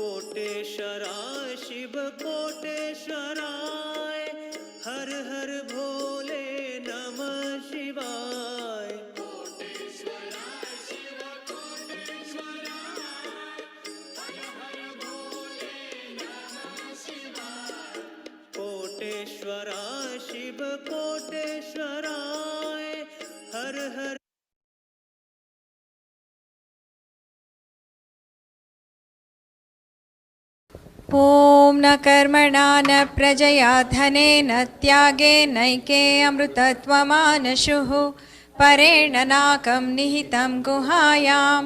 कोटेश्वराय शिव कोटेश्वराय, हर हर भोले नमः शिवाय। कोटेश्वराय शिव कोटेश्वराय, हर हर भोले नमः शिवाय। कोटेश्वराय शिव कोटेश्वराय, हर हर। ॐ न कर्मणा न प्रजया धनेन त्यागेनैके अमृतत्वमानशुः, परेण नाकं निहितं गुहायां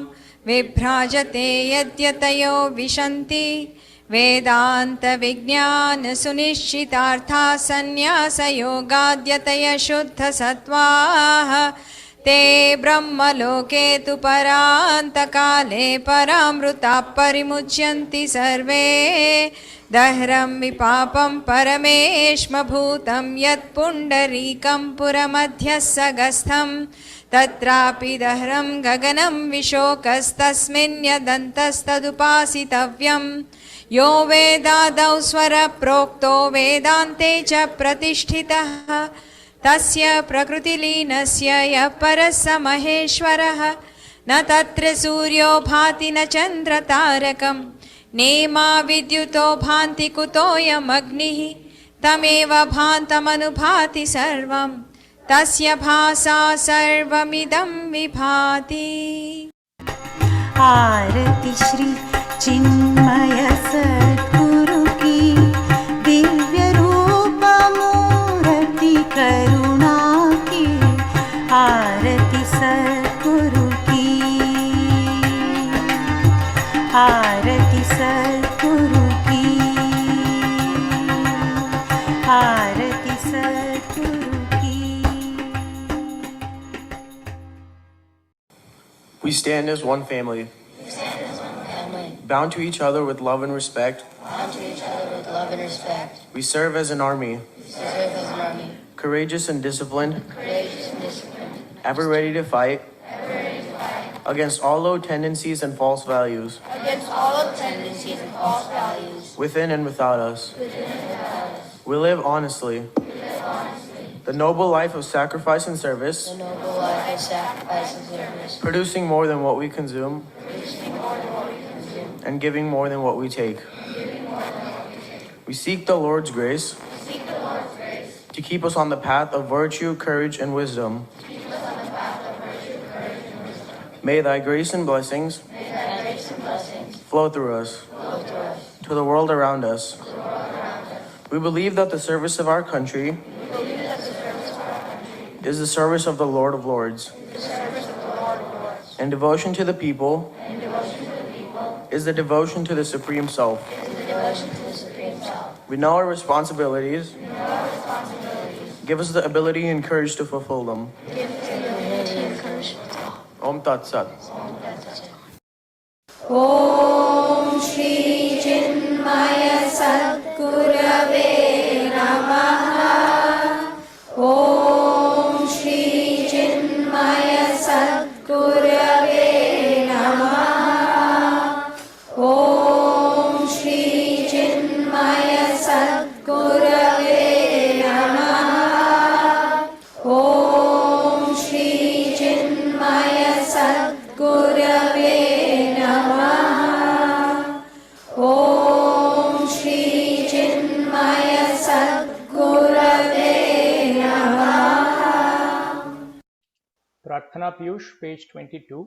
विभ्राजते यद्यतयो विशन्ति। वेदान्तविज्ञानसुनिश्चितार्थाः सन्न्यासयोगाद्यतयः शुद्धसत्त्वाः, ते ब्रह्मलोके तु परान्तकाले परामृताः परिमुच्यन्ति सर्वे। दह्रं विपापं परमेश्मभूतं यत्पुण्डरीकं पुरमध्यस्सगस्थं, तत्रापि दह्रं गगनं विशोकस्तस्मिन् यदन्तस्तदुपासितव्यं। यो वेदादौ स्वरप्रोक्तो वेदान्ते च प्रतिष्ठितः, तस्य प्रकृतिलीनस्य यः परः स महेश्वरः। न तत्र सूर्यो भाति न चन्द्रतारकं, नेमा विद्युतो भान्ति कुतोऽयमग्निः। तमेव भान्तमनुभाति सर्वं, तस्य भासा सर्वमिदं विभाति। आरति श्री चिन्मय सद्गुरु की, दिव्य रूप मूर्ति करुणा की। आरती सद्गुरु की, आरती सद्गुरु की, आरती सद्गुरु की। We stand as one family, bound to each other with love and respect. We serve as an army, courageous and disciplined, ever ready to fight against all low tendencies and false values, within and without us. We live honestly, the noble life of sacrifice and service, producing more than what we consume, and giving more than what we take. We seek the Lord's grace to keep us on the path of virtue, courage, and wisdom. May thy grace and blessings flow through us to the world around us. We believe that the service of our country is the service of the Lord of Lords, and devotion to the people is the devotion to the Supreme Self. We know our responsibilities. Give us the ability and courage to fulfill them. Om Tat Sat. ॐ श्री चिन्मय सद्गुरवे नमः। ॐ श्री चिन्मय सद्गुरवे नमः। ॐ श्री चिन्मय सद्गुरवे नमः। ॐ श्री चिन्मय सद्गुरवे नमः। ॐ श्री चिन्मय सद्गुरवे नमः। प्रार्थना Piyush page 22।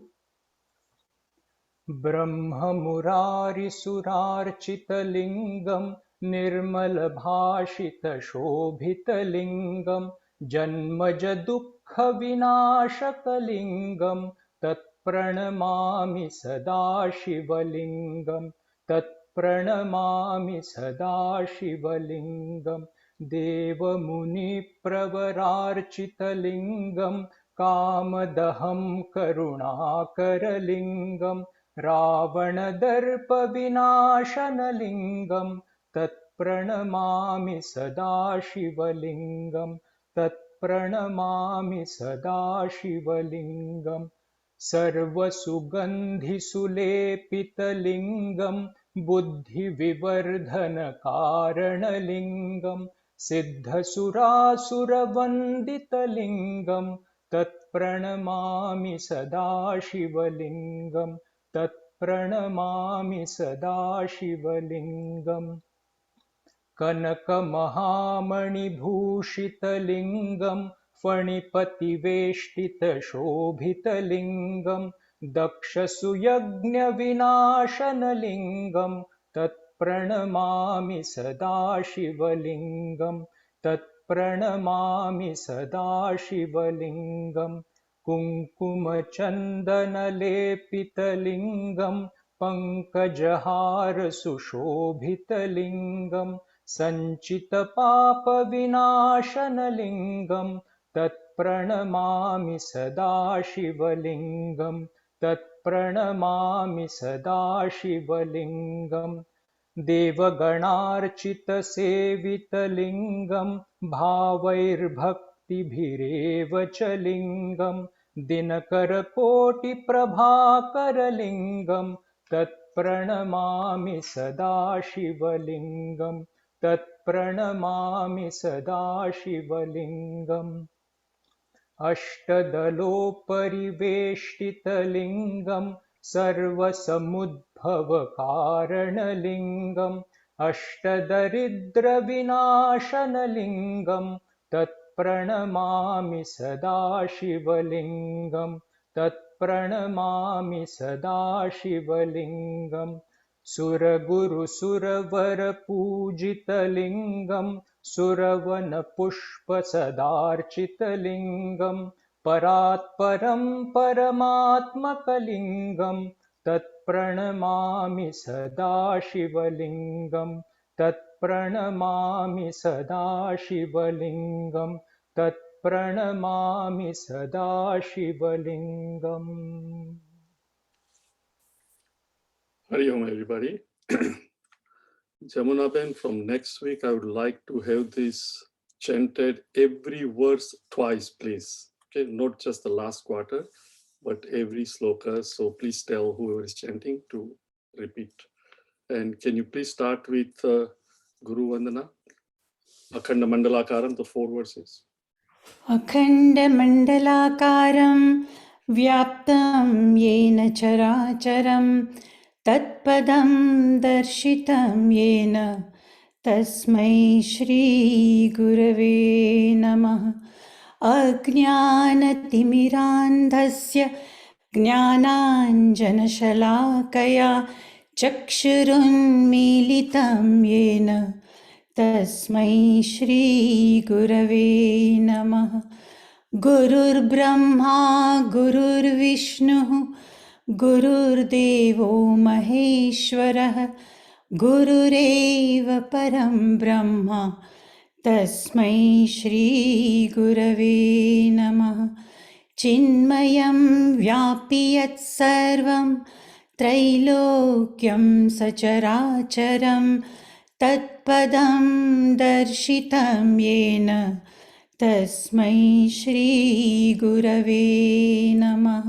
ब्रह्ममुरारिसुरार्चितलिङ्गं निर्मलभाषितशोभितलिङ्गं जन्मजदुःखविनाशकलिङ्गं तत्प्रणमामि सदा शिवलिङ्गं, तत्प्रणमामि सदा शिवलिङ्गं। देवमुनिप्रवरार्चितलिङ्गं कामदहं करुणाकरलिङ्गं रावणदर्पविनाशनलिङ्गं तत्प्रणमामि सदा शिवलिङ्गं, तत्प्रणमामि सदा शिवलिङ्गं। सर्वसुगन्धिसुलेपितलिङ्गं बुद्धिविवर्धनकारणलिङ्गं सिद्धसुरासुरवन्दितलिङ्गं तत्प्रणमामि सदाशिवलिङ्गं तत्प्रणमामि सदाशिवलिङ्गम् कनकमहामणिभूषितलिङ्गं फणिपतिवेष्टितशोभितलिङ्गं दक्षसुयज्ञविनाशनलिङ्गं तत्प्रणमामि सदाशिवलिङ्गं तत्प्रणमामि सदाशिवलिङ्गम् कुङ्कुमचन्दनलेपितलिङ्गं पङ्कजहारसुशोभितलिङ्गं सञ्चितपापविनाशनलिङ्गं तत्प्रणमामि सदाशिवलिङ्गं तत्प्रणमामि सदाशिवलिङ्गम् देवगणार्चितसेवितलिङ्गं भावैर्भक्तिभिरेव च लिङ्गं दिनकरकोटिप्रभाकरलिङ्गं तत्प्रणमामि सदाशिवलिङ्गं तत्प्रणमामि सदाशिवलिङ्गम् अष्टदलोपरिवेष्टितलिङ्गं सर्वसमुद्भवकारणलिङ्गम् अष्टदरिद्रविनाशनलिङ्गं तत्प्रणमामि सदाशिवलिङ्गं तत्प्रणमामि सदाशिवलिङ्गम् सुरगुरुसुरवरपूजितलिङ्गं सुरवनपुष्पसदार्चितलिङ्गं परात्परं परमात्मकलिङ्गं तत्प्रणमामि सदाशिवलिङ्गं तत्प्रणमामि सदाशिवलिङ्गं तत्प्रणमामि सदाशिवलिङ्गम्. Hari Om, everybody. Jamuna Ben, from next week, I would like to have this chanted every verse twice, please. Okay, not just the last quarter, but every sloka. So please tell whoever is chanting to repeat. And can you please start with Guru Vandana? Akhanda Mandalakaram, the 4 verses. अखण्डमण्डलाकारं व्याप्तं येन चराचरं तत्पदं दर्शितं येन तस्मै श्रीगुरवे नमः. अज्ञानतिमिरान्धस्य ज्ञानाञ्जनशलाकया चक्षुरुन्मीलितं येन तस्मै श्रीगुरवे नमः. गुरुर्ब्रह्मा गुरुर्विष्णुः गुरुर्देवो महेश्वरः गुरुरेव परं ब्रह्म तस्मै श्रीगुरवे नमः. चिन्मयं व्यापि यत्सर्वं त्रैलोक्यं सचराचरं तत्पदं दर्शितं येन तस्मै श्रीगुरवे नमः.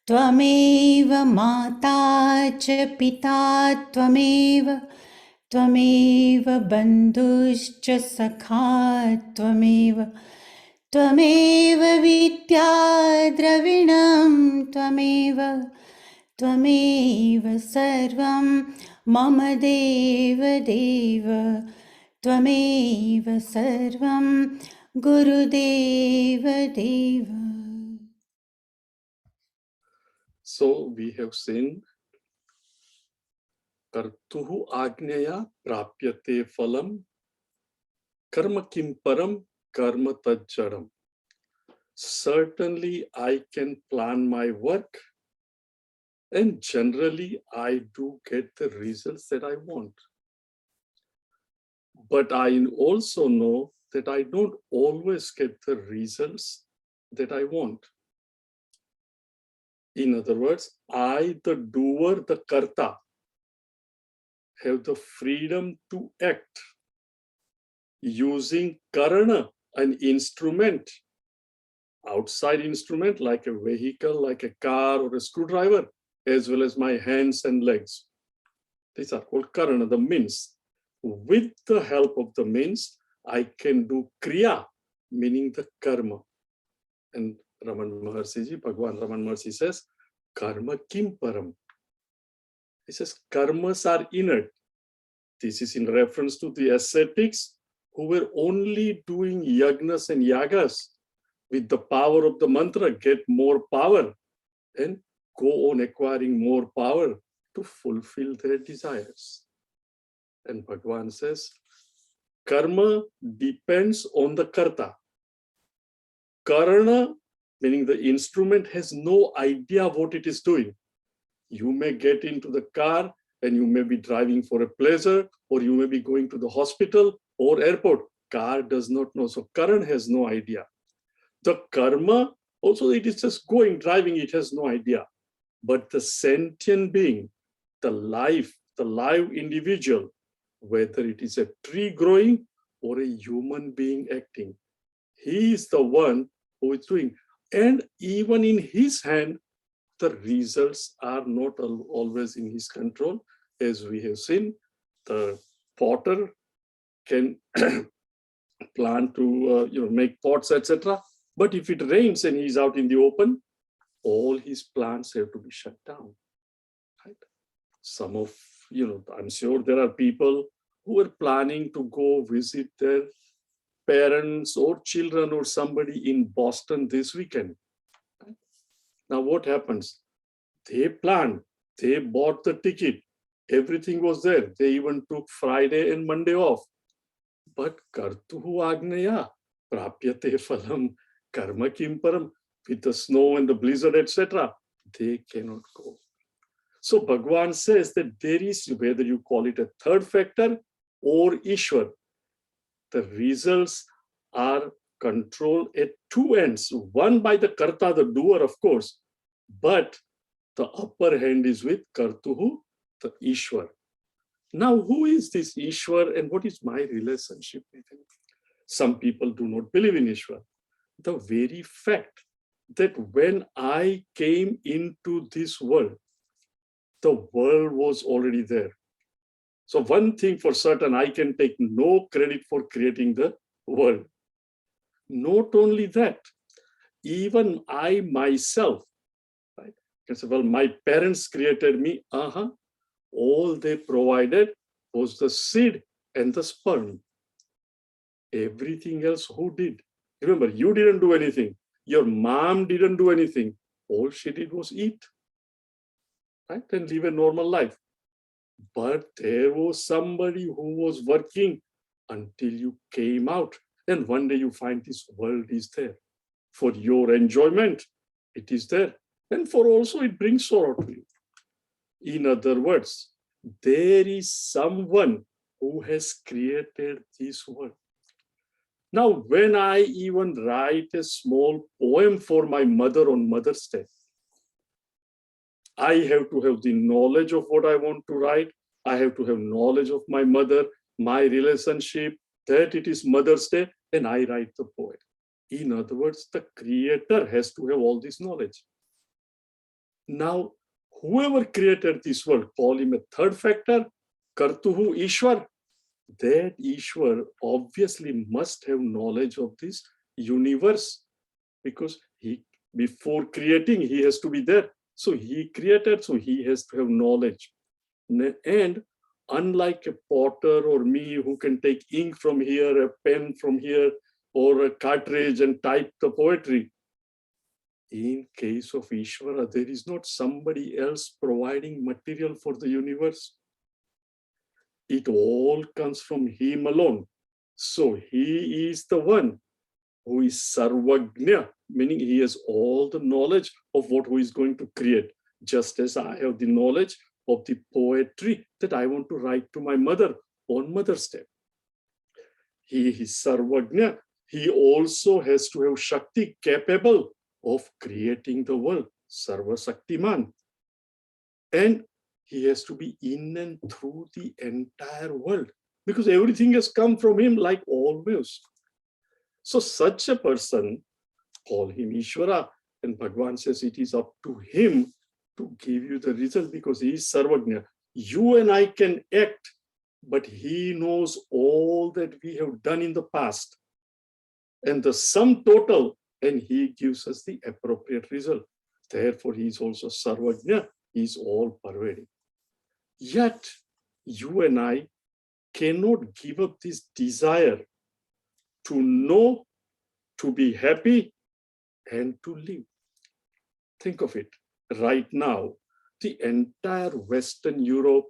त्वमेव माता च पिता त्वमेव त्वमेव बन्धुश्च सखा त्वमेव त्वमेव विद्या द्रविणं त्वमेव त्वमेव सर्वं मम देवदेव त्वमेव सर्वं गुरुदेवदेव. So we have seen Kartuhu Agneya Prapyate Phalam Karma Kim Param Karma Tajjaram. Certainly I can plan my work and generally I do get the results that I want. But I also know that I don't always get the results that I want. In other words, I, the doer, the karta, have the freedom to act using karana, an instrument, outside instrument like a vehicle, like a car or a screwdriver, as well as my hands and legs. These are called karana, the means. With the help of the means, I can do kriya, meaning the karma. And Raman Maharshi ji, Bhagwan Raman Maharshi says, karma kim param. He says, karmas are inert. This is in reference to the ascetics who were only doing yagnas and yagas with the power of the mantra, get more power and go on acquiring more power to fulfill their desires. And Bhagwan says, karma depends on the karta. Karana, meaning the instrument, has no idea what it is doing. You may get into the car and you may be driving for a pleasure, or you may be going to the hospital or airport. Car does not know. So Karan has no idea. The karma, also it is just going, driving, it has no idea. But the sentient being, the live individual, whether it is a tree growing or a human being acting, he is the one who is doing. And even in his hand, the results are not always in his control. As we have seen, the potter can plan to make pots, etc. But if it rains and he's out in the open, all his plants have to be shut down. Right? Some of, I'm sure there are people who are planning to go visit their parents or children or somebody in Boston this weekend. Right? Now what happens? They planned, they bought the ticket, everything was there. They even took Friday and Monday off. But kartuhu agneya prapyate phalam karma kim param, with the snow and the blizzard, etc., they cannot go. So Bhagwan says that there is, whether you call it a third factor or Ishwar, the results are controlled at two ends. One by the karta, the doer, of course, but the upper hand is with kartuhu, the Ishwar. Now, who is this Ishwar and what is my relationship with him? Some people do not believe in Ishwar. The very fact that when I came into this world, the world was already there. So one thing for certain, I can take no credit for creating the world. Not only that, even I myself, right? I say, well, my parents created me. All they provided was the seed and the sperm. Everything else, who did? Remember, you didn't do anything. Your mom didn't do anything. All she did was eat, right? And live a normal life. But there was somebody who was working until you came out. And one day you find this world is there. For your enjoyment, it is there. And for also it brings sorrow to you. In other words, there is someone who has created this world. Now, when I even write a small poem for my mother on Mother's Day, I have to have the knowledge of what I want to write. I have to have knowledge of my mother, my relationship, that it is Mother's Day, and I write the poem. In other words, the creator has to have all this knowledge. Now, whoever created this world, call him a third factor, Kartuhu Ishwar, that Ishwar obviously must have knowledge of this universe, because he, before creating, he has to be there. So he created, so he has to have knowledge. And unlike a potter or me who can take ink from here, a pen from here, or a cartridge and type the poetry, in case of Ishvara, there is not somebody else providing material for the universe. It all comes from him alone. So he is the one who is Sarvagnya, meaning he has all the knowledge of what he is going to create, just as I have the knowledge of the poetry that I want to write to my mother on Mother's Day. He is Sarvagnya. He also has to have Shakti, capable of creating the world, Sarva Shaktiman. And he has to be in and through the entire world, because everything has come from him, like always. So such a person, call him Ishvara, and Bhagwan says it is up to him to give you the result, because he is Sarvagnya. You and I can act, but he knows all that we have done in the past and the sum total, and he gives us the appropriate result. Therefore, he is also Sarvajna, he is all pervading. Yet, you and I cannot give up this desire to know, to be happy, and to live. Think of it. Right now, the entire Western Europe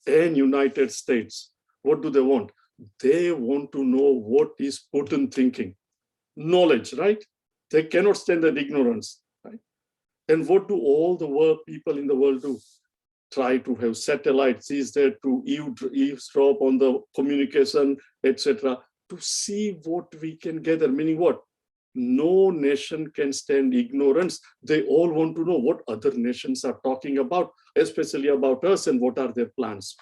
and United States, what do they want? They want to know what is Putin thinking. Knowledge, right? They cannot stand that ignorance, right? And what do all the world people in the world do? Try to have satellites, is there to eavesdrop on the communication, etc., to see what we can gather. Meaning what? No nation can stand ignorance. They all want to know what other nations are talking about, especially about us, and what are their plans.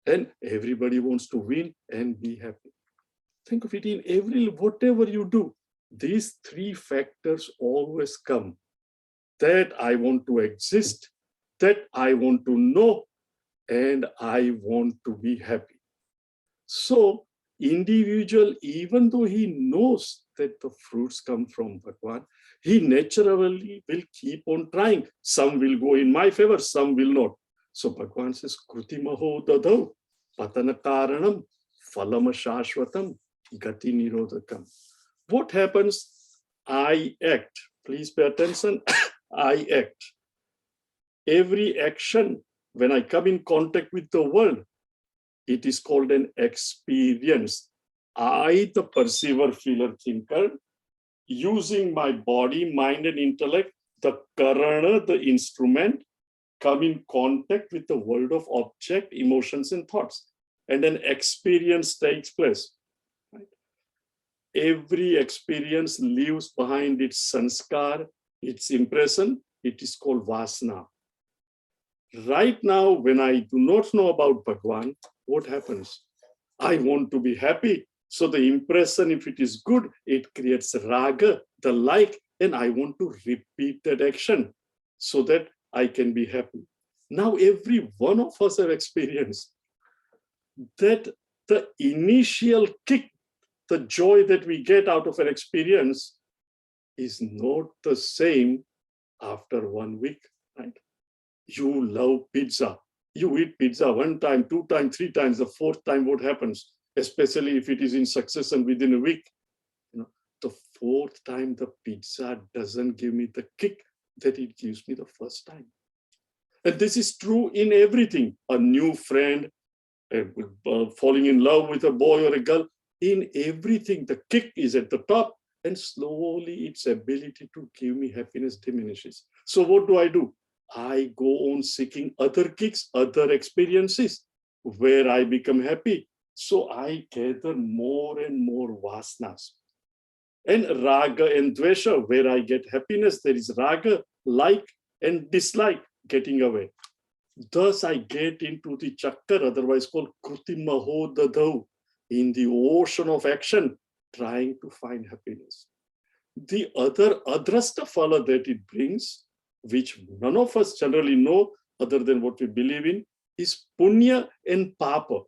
And everybody wants to win and be happy. Think of it, in whatever you do, these three factors always come. That I want to exist, that I want to know, and I want to be happy. So individual, even though he knows that the fruits come from Bhagwan, he naturally will keep on trying. Some will go in my favor, some will not. So Bhagwan says, Krutimaho dadau, patana karanam, phalama shashvatam, gati nirodhakam. What happens? I act. Please pay attention. I act. Every action, when I come in contact with the world, it is called an experience. I, the perceiver, feeler, thinker, using my body, mind, and intellect, the karana, the instrument, come in contact with the world of object, emotions, and thoughts. And an experience takes place. Right? Every experience leaves behind its sanskar, its impression. It is called vasana. Right now, when I do not know about Bhagwan, what happens? I want to be happy. So the impression, if it is good, it creates raga, the like, and I want to repeat that action so that I can be happy. Now, every one of us have experienced that the initial kick, the joy that we get out of an experience is not the same after 1 week, right? You love pizza. You eat pizza 1 time, 2 times, 3 times, the 4th time, what happens? Especially if it is in succession within a week. The 4th time, the pizza doesn't give me the kick that it gives me the first time. And this is true in everything. A new friend, falling in love with a boy or a girl, in everything, the kick is at the top, and slowly its ability to give me happiness diminishes. So what do? I go on seeking other kicks, other experiences where I become happy. So I gather more and more vasanas. And raga and dvesha, where I get happiness, there is raga, like and dislike, getting away. Thus I get into the chakkar, otherwise called krutimaho dadau, in the ocean of action, trying to find happiness. The other adrasta phala that it brings, which none of us generally know other than what we believe in, is punya and papa.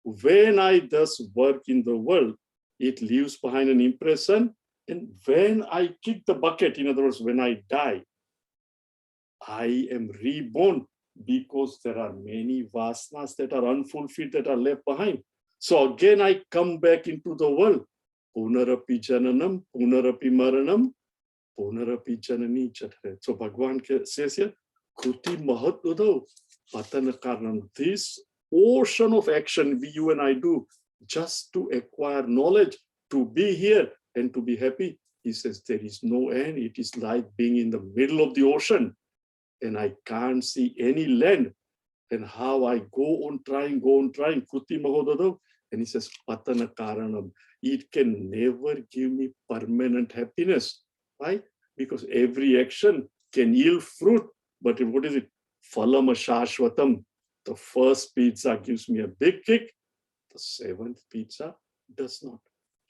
When I thus work in the world, it leaves behind an impression. And when I kick the bucket, in other words, when I die, I am reborn because there are many vasanas that are unfulfilled that are left behind. So again, I come back into the world. Punarapi jananam, punarapi maranam, punarapi janani chatre. So Bhagwan says here, Kruti mahatudau, patana karanam. This ocean of action you and I do just to acquire knowledge, to be here and to be happy. He says there is no end. It is like being in the middle of the ocean and I can't see any land. And how I go on trying, Kruti mahodadau. And he says, patana karanam. It can never give me permanent happiness. Why? Because every action can yield fruit. But what is it? Phalama shashvatam. The first pizza gives me a big kick. The 7th pizza does not.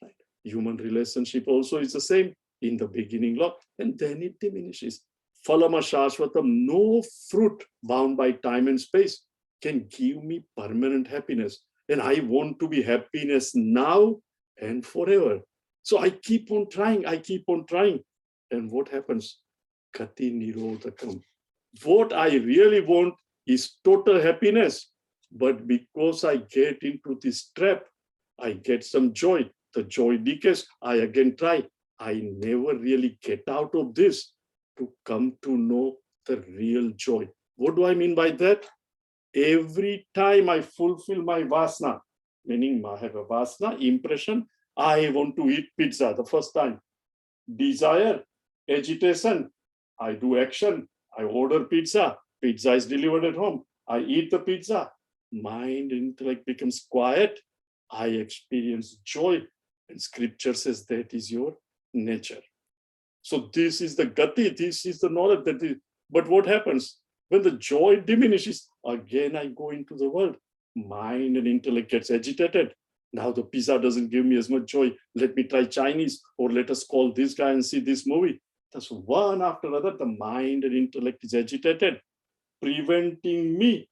Right? Human relationship also is the same. In the beginning, love, and then it diminishes. Phalama Shashvatam, no fruit bound by time and space can give me permanent happiness. And I want to be happiness now and forever. So I keep on trying, And what happens? Kati Nirodhakam. What I really want is total happiness. But because I get into this trap, I get some joy. The joy decays. I again try. I never really get out of this to come to know the real joy. What do I mean by that? Every time I fulfill my vasana, meaning I have a vasana, impression, I want to eat pizza the first time. Desire, agitation, I do action, I order pizza, pizza is delivered at home, I eat the pizza, mind, intellect becomes quiet, I experience joy, and scripture says that is your nature. So this is the gati, this is the knowledge that is, but what happens? When the joy diminishes, again I go into the world. Mind and intellect gets agitated. Now the pizza doesn't give me as much joy. Let me try Chinese, or let us call this guy and see this movie. That's one after another. The mind and intellect is agitated, preventing me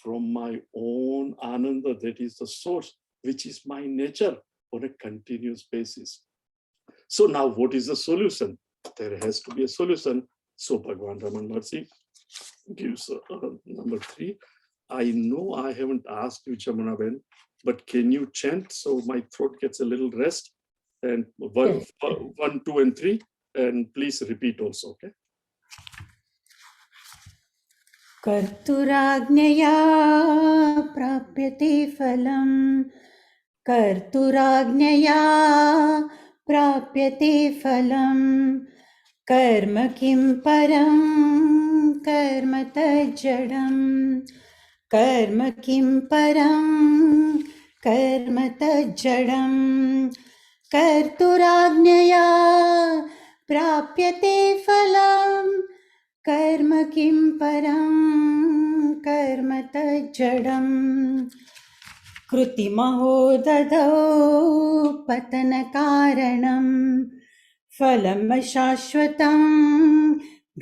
from my own ananda, that is the source, which is my nature, on a continuous basis. So now what is the solution? There has to be a solution. So Bhagavan Raman Maharshi gives number 3. I know I haven't asked you, Jamuna Ben, but can you chant so my throat gets a little rest? And one, 2, and 3, and please repeat also, okay? कर्तुराज्ञया प्राप्यते फलम् कर्तुराज्ञया प्राप्यते फलम् कर्म किं परं कर्म तज्जडम् कर्म किं परं कर्म तज्जडम् कर्तुराज्ञया प्राप्यते फलम् कर्म किं परं कर्म तज्जडम् कृतिमहो ददौ पतनकारणं फलं शाश्वतं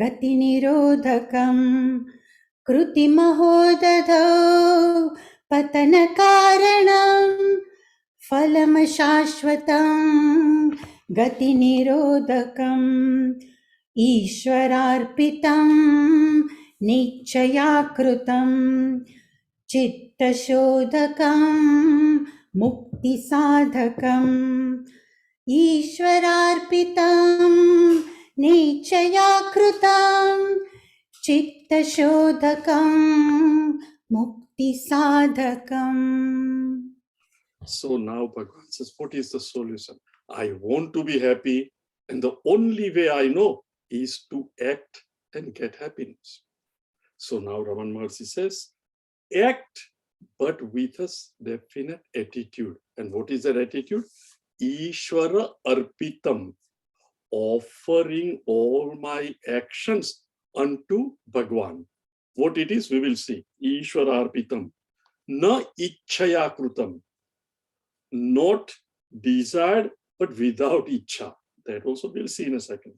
गतिनिरोधकं कृतिमहो ददौ पतनकारणं फलं शाश्वतं गतिनिरोधकम् ईश्वरार्पितं निश्चया कृतं चित्तशोधकं मुक्तिसाधकम् ईश्वरार्पितं निश्चया कृतं चित्तशोधकं मुक्तिसाधकम्. So now Bhagavan says, what is the solution? I want to be happy, and the only way I know is to act and get happiness. So now Raman Maharshi says, act, but with a definite attitude. And what is that attitude? Ishvara arpitam, offering all my actions unto Bhagwan. What it is, we will see. Ishvara arpitam. Na ichchaya krutam. Not desired, but without ichcha. That also we'll see in a second.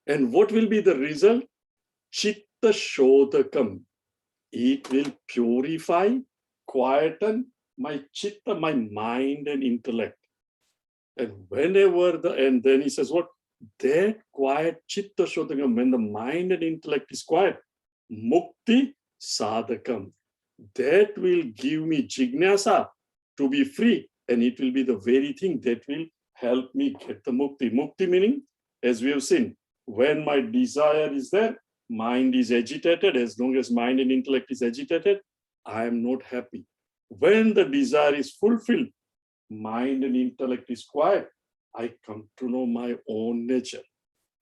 And what will be the result? Chitta shodhakam. It will purify, quieten my chitta, my mind and intellect. And whenever and then he says what? That quiet chitta shodhakam, when the mind and intellect is quiet, mukti sadhakam. That will give me jignasa to be free. And it will be the very thing that will help me get the mukti. Mukti meaning, as we have seen, when my desire is there, mind is agitated. As long as mind and intellect is agitated, I am not happy. When the desire is fulfilled, mind and intellect is quiet, I come to know my own nature.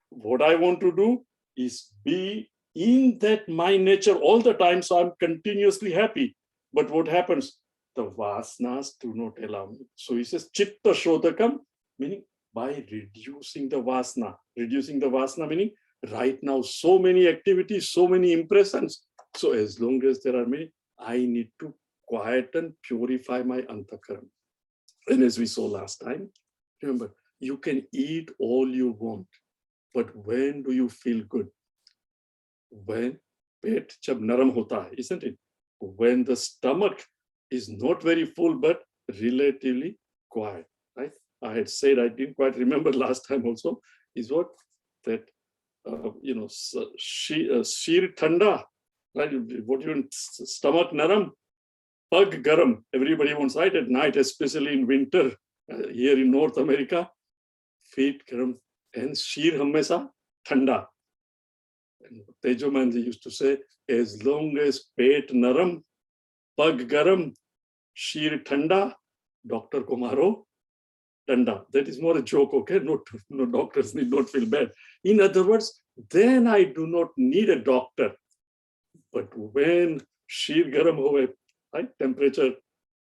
What I want to do is be in that my nature all the time, so I'm continuously happy. But what happens? The vasanas do not allow me. So he says, chitta shodhakam, meaning by reducing the vasana. Reducing the vasana meaning right now so many activities, so many impressions. So as long as there are many, I need to quieten, purify my antakaram. And as we saw last time, remember, you can eat all you want, but when do you feel good? when pet jab naram hota hai, isn't it? When the stomach is not very full but relatively quiet, right? I had said, I didn't quite remember last time also, is what that Shir Thanda, right? What you stomach naram, pug garam. Everybody wants, right? At night, especially in winter, here in North America, feet garam and Shir Hamesa Thanda. And Tejomanji used to say, as long as pet naram, pug garam, Shir Thanda, Dr. Kumaro Tanda. That is more a joke, okay? No doctors need not feel bad. In other words, then I do not need a doctor. But when sheer garam hoye, right? Temperature,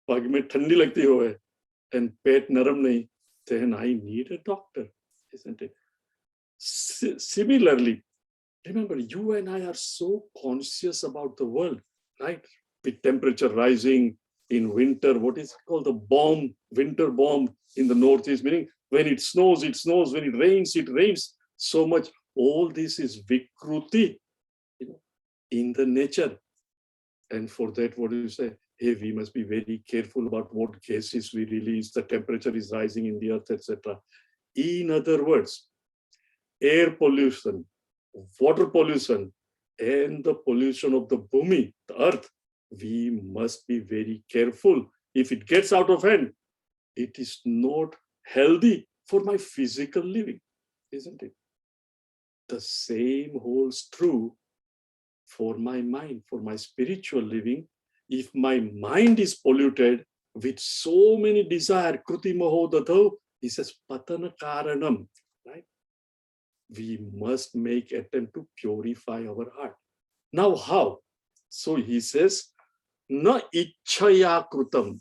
pag mein thandi lagti hoye, and pet naram nahi, then I need a doctor, isn't it? Similarly, remember, you and I are so conscious about the world, right? With temperature rising in winter, what is called the bomb, winter bomb in the Northeast, meaning when it snows, when it rains so much. All this is vikruti, in the nature. And for that, what do you say? Hey, we must be very careful about what gases we release, the temperature is rising in the earth, etc. In other words, air pollution, water pollution, and the pollution of the bhumi, the earth, we must be very careful. If it gets out of hand, it is not healthy for my physical living, isn't it? The same holds true for my mind, for my spiritual living. If my mind is polluted with so many desire, kruti mahodadho, he says patana karanam, right? We must make attempt to purify our heart. Now how? So he says, na ichchaya krutam.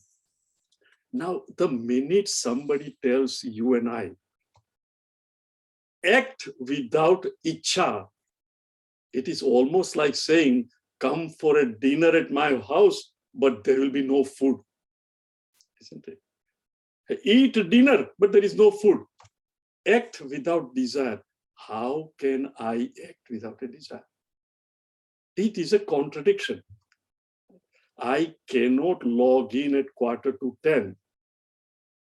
Now the minute somebody tells you and I, act without ichcha, it is almost like saying, come for a dinner at my house, but there will be no food, isn't it? Eat dinner, but there is no food. Act without desire. How can I act without a desire? It is a contradiction. I cannot log in at 9:45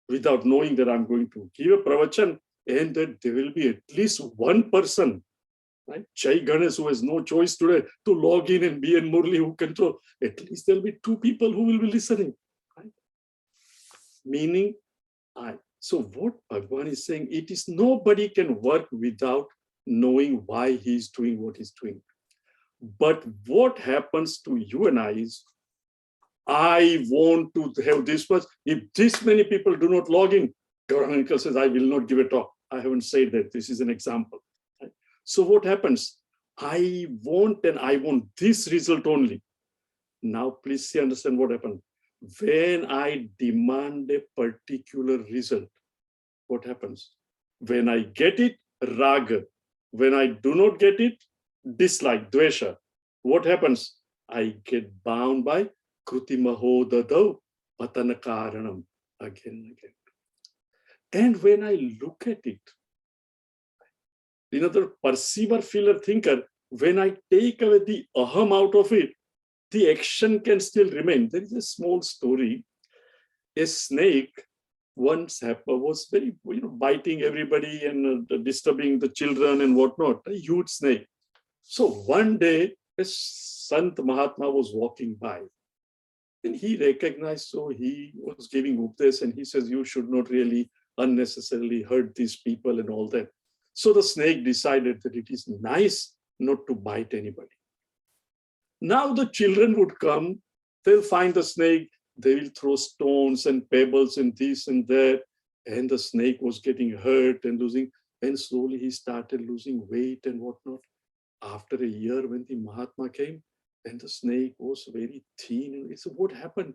without knowing that I'm going to give a pravachan and that there will be at least one person, right? Jai Ganesh, who has no choice today to log in, and B and Murli who control. At least there'll be two people who will be listening, right? Meaning I. So what Bhagwan is saying, it is nobody can work without knowing why he's doing what he's doing. But what happens to you and I is, I want to have this much. If this many people do not log in, Gaurang uncle says, I will not give a talk. I haven't said that. This is an example. Right? So what happens? I want this result only. Now, please see, understand what happened. When I demand a particular result, what happens? When I get it, raga. When I do not get it, dislike, dvesha. What happens? I get bound by kruti mahodadau patana karanam, again and again. And when I look at it, another perceiver, feeler, thinker, when I take away the aham out of it, the action can still remain. There is a small story. A snake once was very, biting everybody and disturbing the children and whatnot, a huge snake. So one day, a Sant Mahatma was walking by and he recognized, so he was giving Upadesh and he says, you should not really unnecessarily hurt these people and all that. So the snake decided that it is nice not to bite anybody. Now the children would come, they'll find the snake, they will throw stones and pebbles and this and that. And the snake was getting hurt and losing, and slowly he started losing weight and whatnot. After a year, when the Mahatma came, and the snake was very thin, and he said, what happened?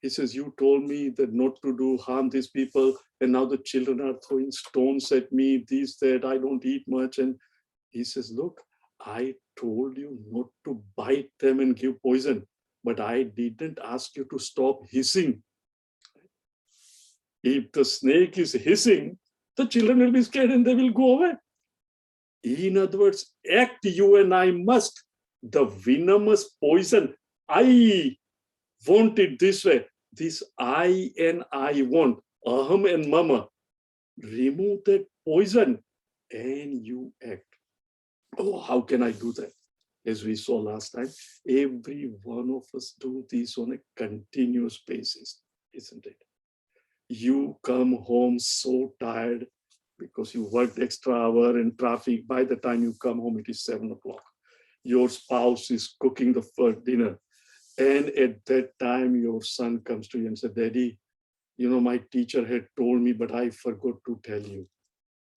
He says, you told me that not to do harm these people, and now the children are throwing stones at me, this, that, I don't eat much. And he says, look, I told you not to bite them and give poison, but I didn't ask you to stop hissing. If the snake is hissing, the children will be scared and they will go away. In other words, act you and I must. The venomous poison, I want it this way. This I and I want, aham and mama, remove that poison and you act. Oh, how can I do that? As we saw last time, every one of us do this on a continuous basis, isn't it? You come home so tired because you worked extra hour in traffic. By the time you come home, it is 7 o'clock. Your spouse is cooking the first dinner. And at that time, your son comes to you and says, Daddy, you know, my teacher had told me, but I forgot to tell you.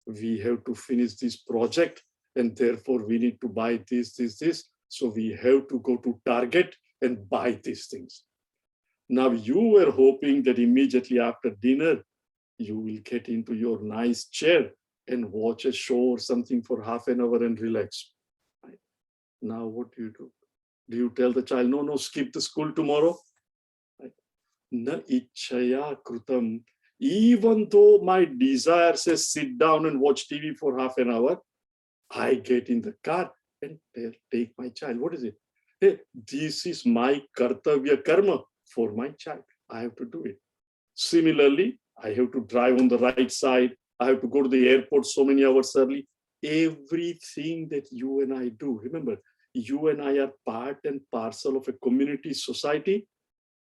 We have to finish this project and therefore we need to buy this. So we have to go to Target and buy these things. Now you were hoping that immediately after dinner, you will get into your nice chair and watch a show or something for half an hour and relax. Right? Now what do? Do you tell the child, no, skip the school tomorrow? Right? Na ichchaya krutam. Even though my desire says sit down and watch TV for half an hour, I get in the car and take my child. What is it? Hey, this is my kartavya karma for my child. I have to do it. Similarly, I have to drive on the right side. I have to go to the airport so many hours early. Everything that you and I do, remember, you and I are part and parcel of a community society.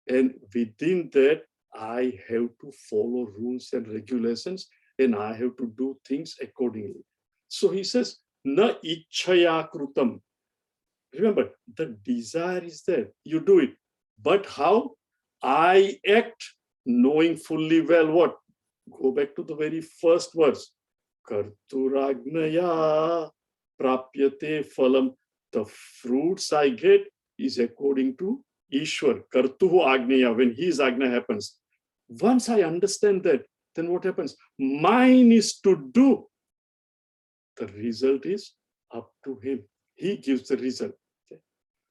And within that, I have to follow rules and regulations and I have to do things accordingly. So he says, na ichchaya krutam. Remember, the desire is there. You do it. But how? I act knowing fully well what? Go back to the very first verse. Karturagnaya prapyate phalam. The fruits I get is according to Ishwar. Kartuhu agneya, when his agna happens. Once I understand that, then what happens? Mine is to do. The result is up to him. He gives the result. Okay.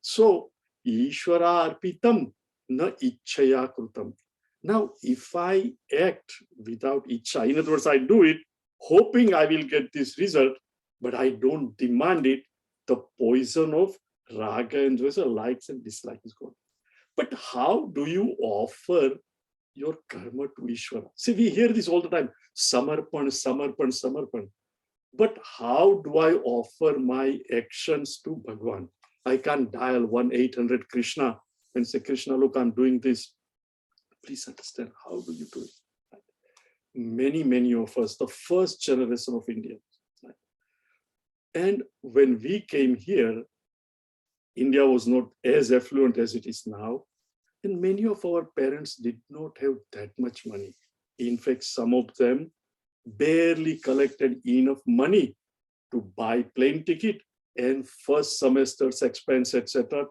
So, Ishwara arpitam na ichchaya krutam. Now, if I act without ichcha, in other words, I do it, hoping I will get this result, but I don't demand it, the poison of raga and dvesa, likes and dislikes is gone. But how do you offer your karma to Ishvara? See, we hear this all the time, samarpan, samarpan, samarpan. But how do I offer my actions to Bhagwan? I can't dial 1-800 Krishna and say, Krishna, look, I'm doing this. Please understand, how do you do it? Many of us, the first generation of Indians. And when we came here, India was not as affluent as it is now. And many of our parents did not have that much money. In fact, some of them barely collected enough money to buy plane ticket and first semester's expense, etc.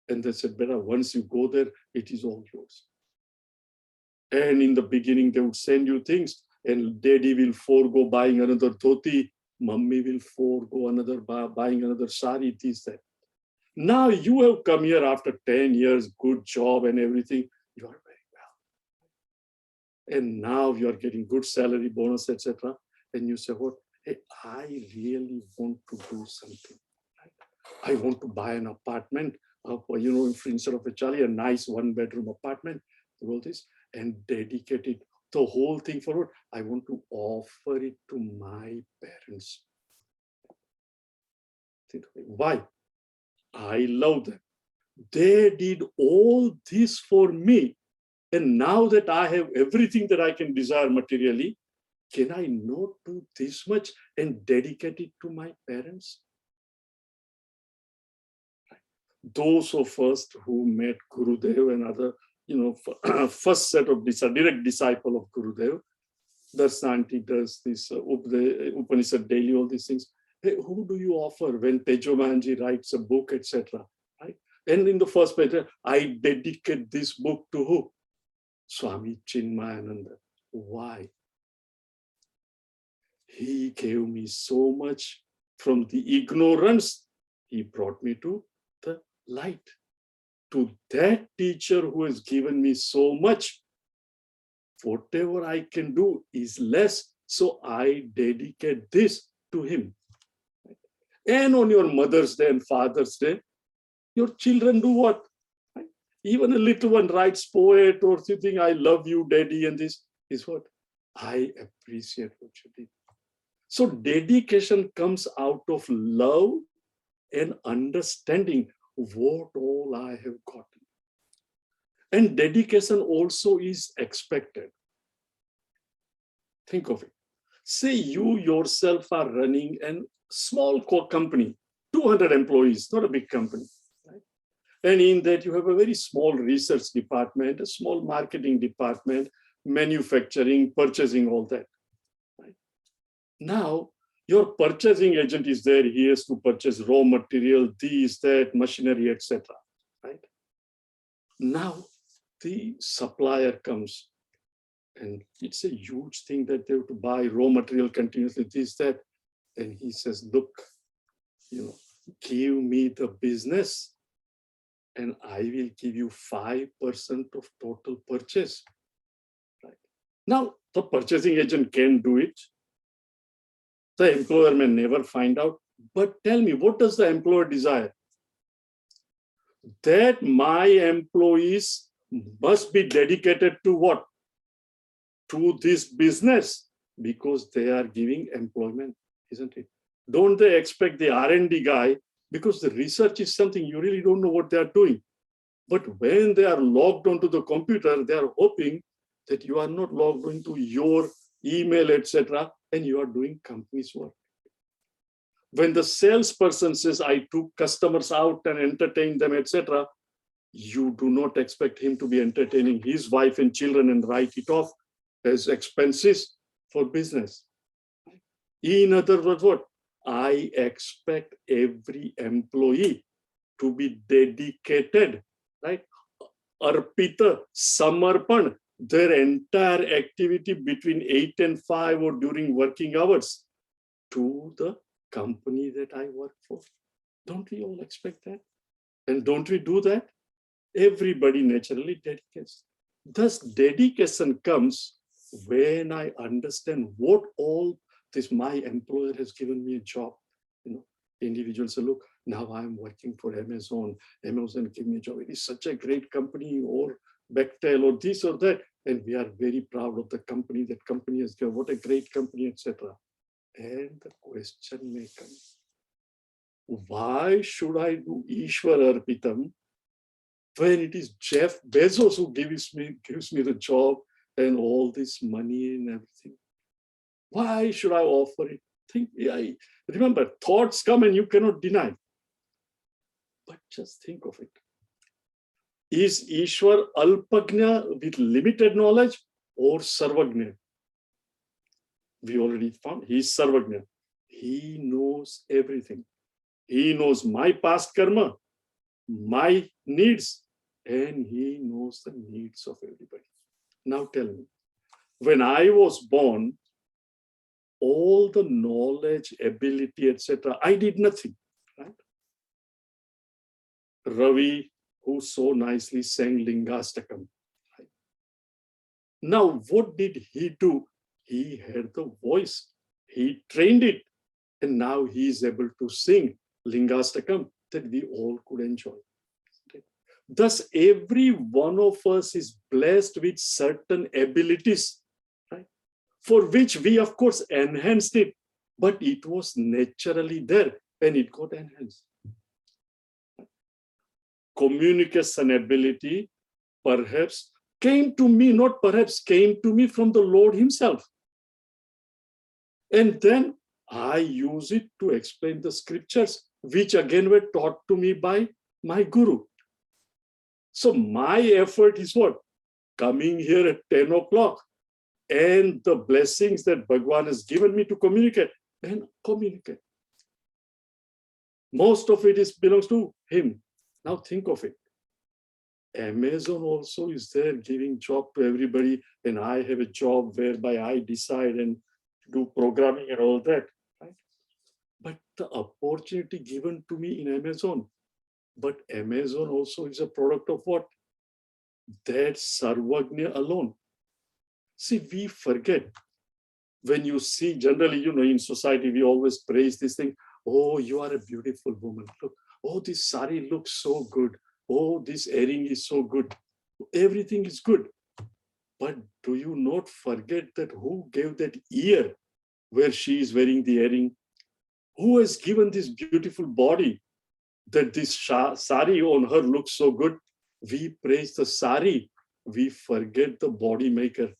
And they said, Beta, once you go there, it is all yours. And in the beginning, they would send you things and daddy will forego buying another dhoti, mummy will forego buying another sari, this, that. Now you have come here after 10 years, good job and everything. You are very well. And now you are getting good salary, bonus, etc. And you say, what? Hey, I really want to do something. I want to buy an apartment, instead of a chali, a nice 1-bedroom apartment, all this, and dedicate it, the whole thing forward. I want to offer it to my parents. Why? I love them. They did all this for me. And now that I have everything that I can desire materially, can I not do this much and dedicate it to my parents? Those of us who met Gurudev and other, first set of direct disciple of Gurudev, Darsanti does this Upanishad daily, all these things. Hey, who do you offer when Tejo Mahanji writes a book, etc.? Right? And in the first page, I dedicate this book to who? Swami Chinmaya. Why? He gave me so much from the ignorance. He brought me to the light. To that teacher who has given me so much, whatever I can do is less. So I dedicate this to him. And on your Mother's Day and Father's Day, your children do what? Right? Even a little one writes poet or something, I love you, daddy, and this is what? I appreciate what you did. So dedication comes out of love and understanding what all I have gotten. And dedication also is expected. Think of it. Say you yourself are running a small company, 200 employees, not a big company. Right? And in that you have a very small research department, a small marketing department, manufacturing, purchasing, all that. Right? Now, your purchasing agent is there. He has to purchase raw material, this, that, machinery, etc. Right? Now, the supplier comes, and it's a huge thing that they have to buy raw material continuously, this, that. And he says, look, give me the business and I will give you 5% of total purchase. Right? Now, the purchasing agent can do it. The employer may never find out. But tell me, what does the employer desire? That my employees must be dedicated to what? To this business, because they are giving employment, isn't it? Don't they expect the R&D guy, because the research is something you really don't know what they are doing. But when they are logged onto the computer, they are hoping that you are not logged into your email, etc., and you are doing company's work. When the salesperson says, I took customers out and entertained them, etc., you do not expect him to be entertaining his wife and children and write it off as expenses for business. In other words, what? I expect every employee to be dedicated, right? Arpita, Samarpan, their entire activity between 8 and 5 or during working hours to the company that I work for. Don't we all expect that? And don't we do that? Everybody naturally dedicates. Thus, dedication comes when I understand what all this, my employer has given me a job. Individuals say, look, now I'm working for Amazon. Amazon gave me a job. It is such a great company, or Bechtel, or this or that. And we are very proud of the company. That company has given, what a great company, etc. And the question may come, why should I do Ishwar Arpitam when it is Jeff Bezos who gives me the job and all this money and everything? Why should I offer it? Remember, thoughts come and you cannot deny. But just think of it. Is Ishwar Alpagnya with limited knowledge or Sarvagnya? We already found he is Sarvagnya. He knows everything. He knows my past karma, my needs, and he knows the needs of everybody. Now tell me, when I was born, all the knowledge, ability, etc., I did nothing, right? Ravi, who so nicely sang Lingastakam. Right? Now, what did he do? He had the voice. He trained it. And now he is able to sing Lingastakam that we all could enjoy. Okay? Thus, every one of us is blessed with certain abilities, right? For which we, of course, enhanced it, but it was naturally there and it got enhanced. Communication ability perhaps came to me, not perhaps, came to me from the Lord himself. And then I use it to explain the scriptures, which again were taught to me by my guru. So my effort is what? Coming here at 10 o'clock and the blessings that Bhagwan has given me to communicate and communicate. Most of it belongs to him. Now think of it. Amazon also is there giving job to everybody, and I have a job whereby I decide and do programming and all that, right? But the opportunity given to me in Amazon, but Amazon also is a product of what? That Sarvagnya alone. See, we forget. When you see, generally, in society, we always praise this thing. Oh, you are a beautiful woman. Look, oh, this sari looks so good. Oh, this earring is so good. Everything is good. But do you not forget that who gave that ear where she is wearing the earring? Who has given this beautiful body that this sari on her looks so good? We praise the sari. We forget the body maker.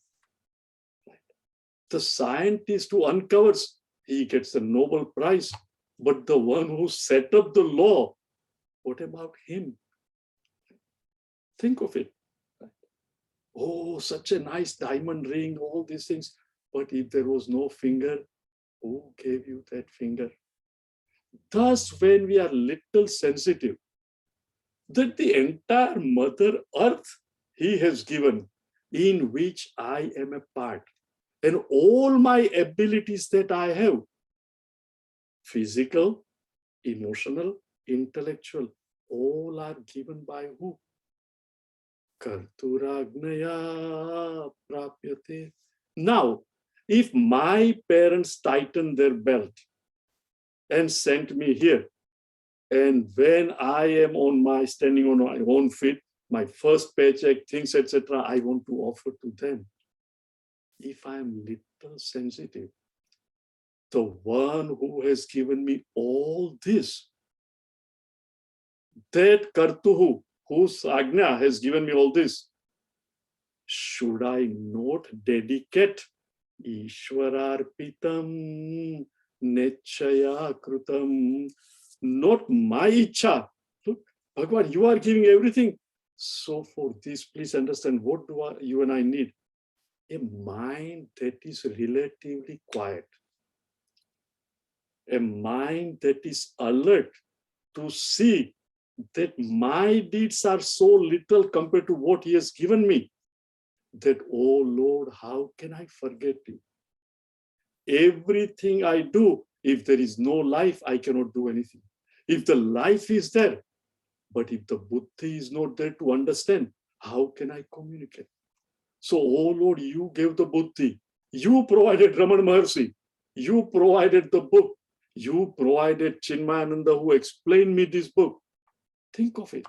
The scientist who uncovers, he gets the Nobel Prize. But the one who set up the law, what about him? Think of it. Oh, such a nice diamond ring, all these things. But if there was no finger, who gave you that finger? Thus, when we are little sensitive, that the entire Mother Earth he has given, in which I am a part, and all my abilities that I have, physical, emotional, intellectual, all are given by who? Karturagnaya prapyate. Now, if my parents tighten their belt and sent me here, and when I am standing on my own feet, my first paycheck, things, etc., I want to offer to them. If I am little sensitive, the one who has given me all this, that Kartuhu, whose Agnya has given me all this, should I not dedicate Ishwararpitam Nechaya Krutam, not my icha? Look, Bhagwan, you are giving everything. So for this, please understand, what do you and I need? A mind that is relatively quiet. A mind that is alert to see that my deeds are so little compared to what he has given me, that, oh Lord, how can I forget you? Everything I do, if there is no life, I cannot do anything. If the life is there, but if the buddhi is not there to understand, how can I communicate? So, oh Lord, you gave the buddhi. You provided Raman Maharshi. You provided the book. You provided Chinmayananda who explained me this book. Think of it.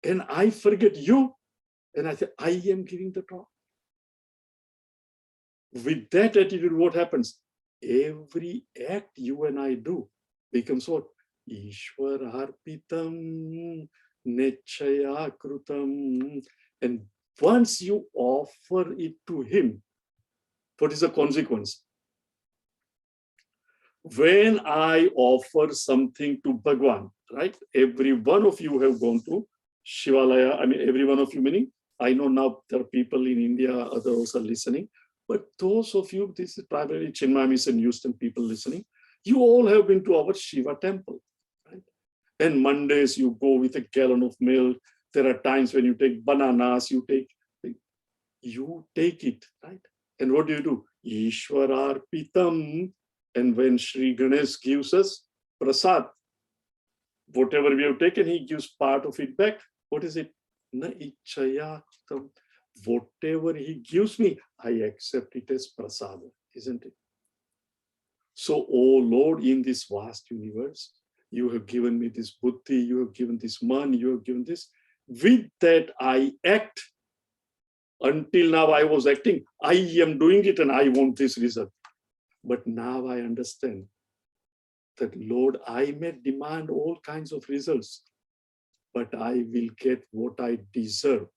And I forget you. And I say, I am giving the talk. With that attitude, what happens? Every act you and I do becomes what? Ishwararpitam Nechaya Krutam. And once you offer it to him, what is the consequence? When I offer something to Bhagwan, right? Every one of you have gone to Shivalaya. I mean, every one of you, meaning, I know now there are people in India, others are listening. But those of you, this is primarily Chinmaya Mission Houston people listening, you all have been to our Shiva temple, right? And Mondays you go with a gallon of milk. There are times when you take bananas, you take it, right? And what do? Ishwararpitam. And when Shri Ganesh gives us prasad, whatever we have taken, he gives part of it back. What is it? Na ichayatam. Whatever he gives me, I accept it as prasad, isn't it? So, oh Lord, in this vast universe, you have given me this buddhi, you have given this man, you have given this. With that, I act. Until now, I was acting. I am doing it and I want this result. But now I understand that, Lord, I may demand all kinds of results, but I will get what I deserve.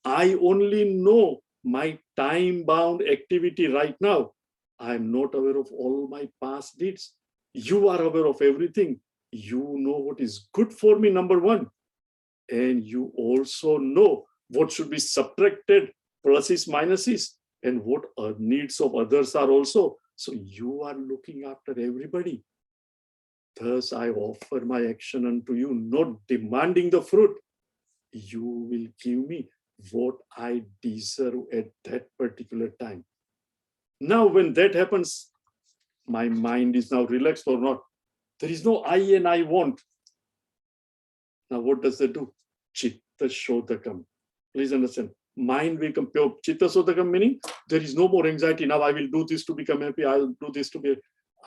I only know my time-bound activity right now. I am not aware of all my past deeds. You are aware of everything. You know what is good for me, number one. And you also know what should be subtracted, pluses, minuses, and what needs of others are also. So you are looking after everybody. Thus I offer my action unto you, not demanding the fruit. You will give me what I deserve at that particular time. Now, when that happens, my mind is now relaxed or not. There is no I and I want. Now, what does that do? Chitta Shodhakam. Please understand. Mind will come pure. Chitta Shodhakam meaning there is no more anxiety. Now I will do this to become happy. I will do this to be.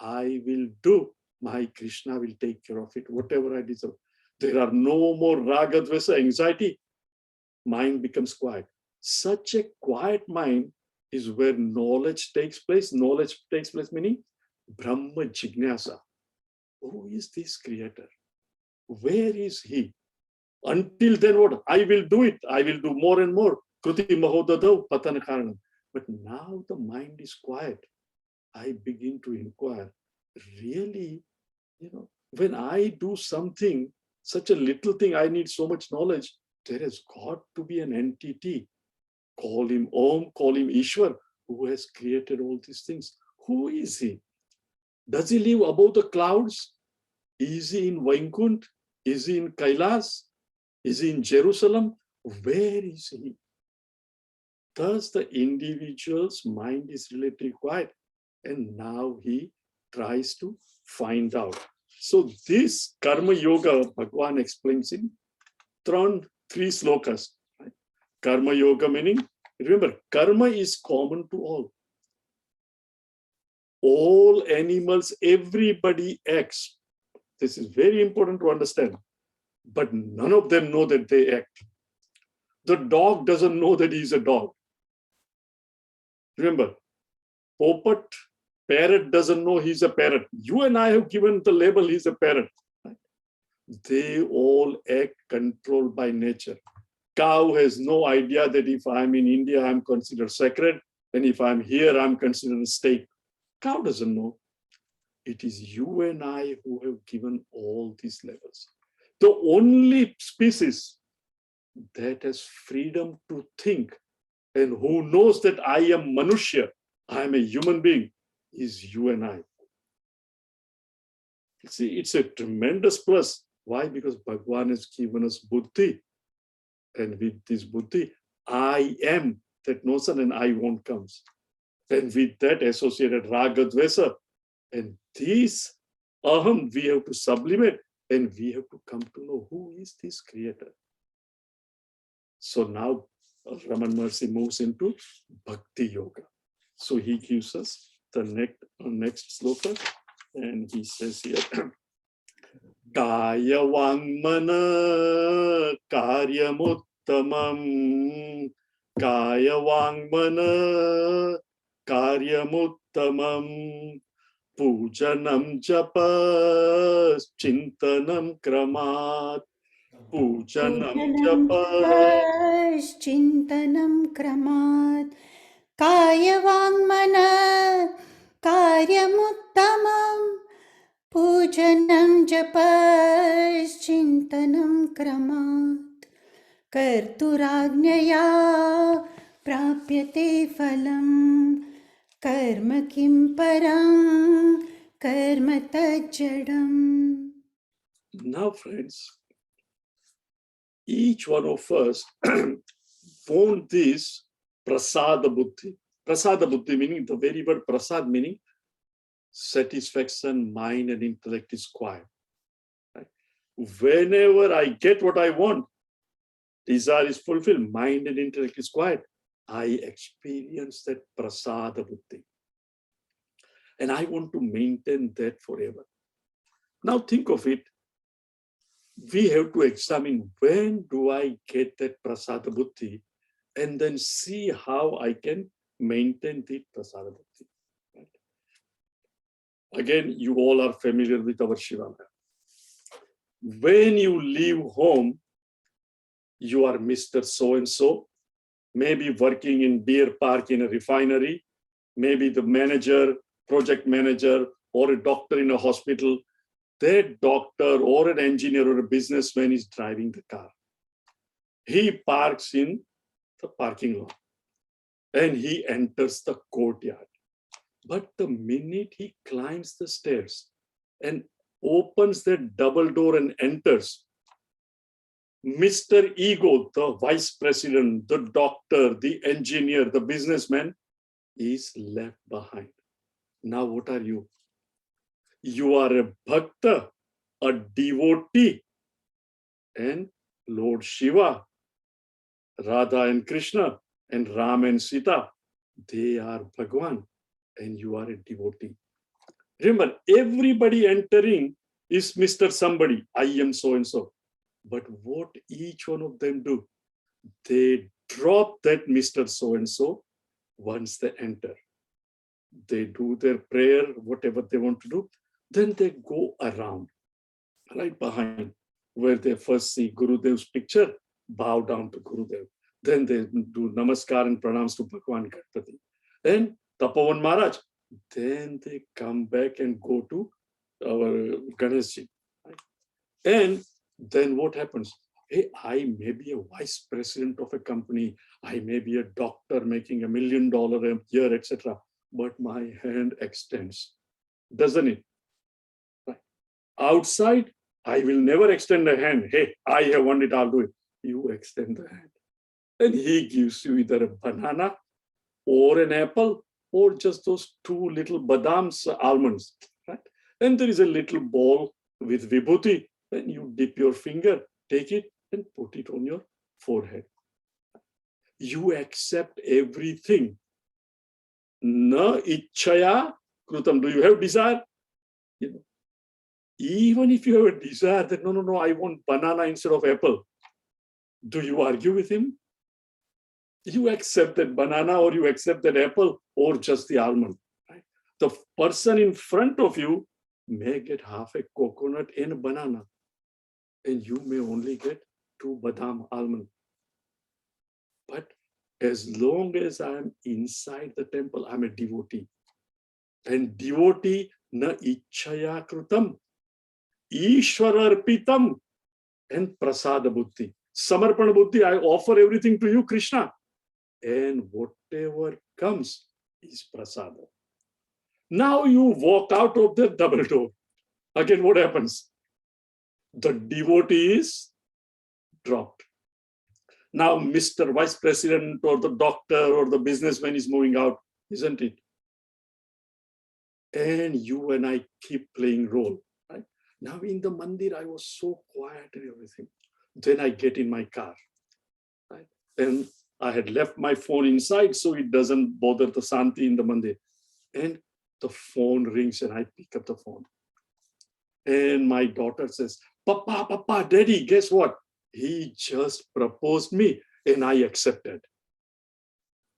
I will do My Krishna will take care of it, whatever I deserve. There are no more raga, dvesa, anxiety. Mind becomes quiet. Such a quiet mind is where knowledge takes place. Knowledge takes place meaning Brahma Jignasa. Who is this creator? Where is he? Until then, what? I will do it. I will do more and more. Kruti mahodadav patana karanam. But now the mind is quiet. I begin to inquire. Really, when I do something, such a little thing, I need so much knowledge. There has got to be an entity. Call him Om, call him Ishwar, who has created all these things. Who is he? Does he live above the clouds? Is he in Vaikunt? Is he in Kailas? Is he in Jerusalem? Where is he? Thus, the individual's mind is relatively quiet. And now he tries to find out. So this Karma Yoga, Bhagwan explains in three slokas. Right? Karma Yoga meaning, remember, karma is common to all. All animals, everybody acts. This is very important to understand. But none of them know that they act. The dog doesn't know that he's a dog. Remember, parrot doesn't know he's a parrot. You and I have given the label he's a parrot. Right? They all act controlled by nature. Cow has no idea that if I'm in India, I'm considered sacred. And if I'm here, I'm considered a steak. Cow doesn't know. It is you and I who have given all these levels. The only species that has freedom to think and who knows that I am Manushya, I am a human being, is you and I. See, it's a tremendous plus. Why? Because Bhagwan has given us buddhi. And with this buddhi, I am, that notion and I won't comes. And with that associated raga, dvesa. And this aham we have to sublimate and we have to come to know who is this creator. So now Raman Maharshi moves into Bhakti Yoga. So he gives us the next sloka and he says here, Kaya Vangmana Karyamuttamam Kaya Vangmana Karyamuttamam Pujanam Japas Chintanam Kramat Pujanam Japas Chintanam Kramat Kaya Vangmana Karyamuttamam Pujanam Japas Chintanam Kramat Karturajnaya Prapyate Phalam Karma Kim Param Karma Tajjadam. Now, friends, each one of us want this prasada buddhi. Prasada buddhi meaning the very word prasad meaning satisfaction, mind and intellect is quiet. Right? Whenever I get what I want, desire is fulfilled, mind and intellect is quiet, I experience that prasada buddhi. And I want to maintain that forever. Now think of it. We have to examine when do I get that prasada buddhi and then see how I can maintain the prasada buddhi. Right? Again, you all are familiar with our Shivalaya. When you leave home, you are Mr. So-and-so, maybe working in Deer Park in a refinery, maybe the manager, project manager, or a doctor in a hospital. That doctor or an engineer or a businessman is driving the car. He parks in the parking lot and he enters the courtyard. But the minute he climbs the stairs and opens that double door and enters, Mr. Ego, the vice president, the doctor, the engineer, the businessman is left behind. Now what are you? You are a bhakta, a devotee, and Lord Shiva, Radha and Krishna, and Ram and Sita, they are Bhagwan, and you are a devotee. Remember, everybody entering is Mr. Somebody. I am so and so. But what each one of them do? They drop that Mr. So and so once they enter. They do their prayer, whatever they want to do. Then they go around, right behind, where they first see Gurudev's picture, bow down to Gurudev. Then they do namaskar and pranams to Bhagwan Ganpati. And Tapovan Maharaj. Then they come back and go to our Ganeshji. Right? And then what happens? Hey, I may be a vice president of a company. I may be a doctor making $1 million a year, etc. But my hand extends, doesn't it? Right. Outside, I will never extend a hand. Hey, I have won it, I'll do it. You extend the hand. And he gives you either a banana or an apple or just those 2 little badams, almonds. Right? And there is a little bowl with vibhuti. Then you dip your finger, take it and put it on your forehead. You accept everything. Na ichchaya krutam. Do you have desire? You know, even if you have a desire that no, I want banana instead of apple. Do you argue with him? You accept that banana or you accept that apple or just the almond. Right? The person in front of you may get half a coconut and a banana, and you may only get 2 badam almond. But as long as I'm inside the temple, I'm a devotee. And devotee na ichchaya krutam, ishwararpitam, and prasada buddhi. Samarpana buddhi, I offer everything to you, Krishna. And whatever comes is prasada. Now you walk out of the double door. Again, what happens? The devotee is dropped. Now Mr. Vice President or the doctor or the businessman is moving out, isn't it? And you and I keep playing role. Right? Now in the mandir, I was so quiet and everything. Then I get in my car. Right? And I had left my phone inside so it doesn't bother the Santi in the mandir. And the phone rings and I pick up the phone. And my daughter says, Papa, Daddy, guess what? He just proposed me and I accepted.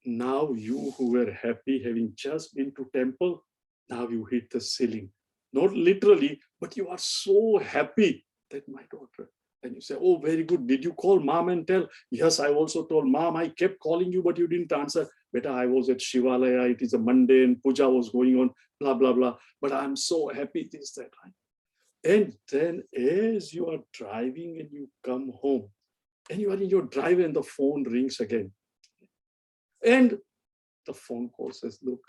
Now you who were happy having just been to temple, now you hit the ceiling. Not literally, but you are so happy that my daughter. And you say, oh, very good. Did you call mom and tell? Yes, I also told mom, I kept calling you, but you didn't answer. Beta, I was at Shivalaya. It is a Monday and puja was going on, blah, blah, blah. But I'm so happy, this, that. Right? And then as you are driving and you come home and you are in your driveway and the phone rings again. And the phone call says, look,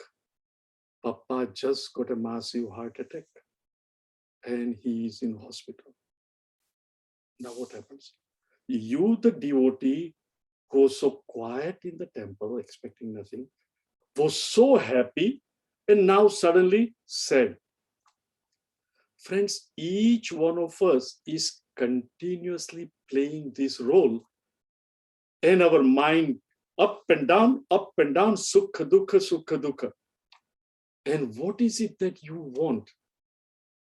Papa just got a massive heart attack and he is in hospital. Now what happens? You, the devotee, who was so quiet in the temple, expecting nothing, was so happy and now suddenly sad. Friends, each one of us is continuously playing this role and our mind up and down, sukha dukkha. And what is it that you want?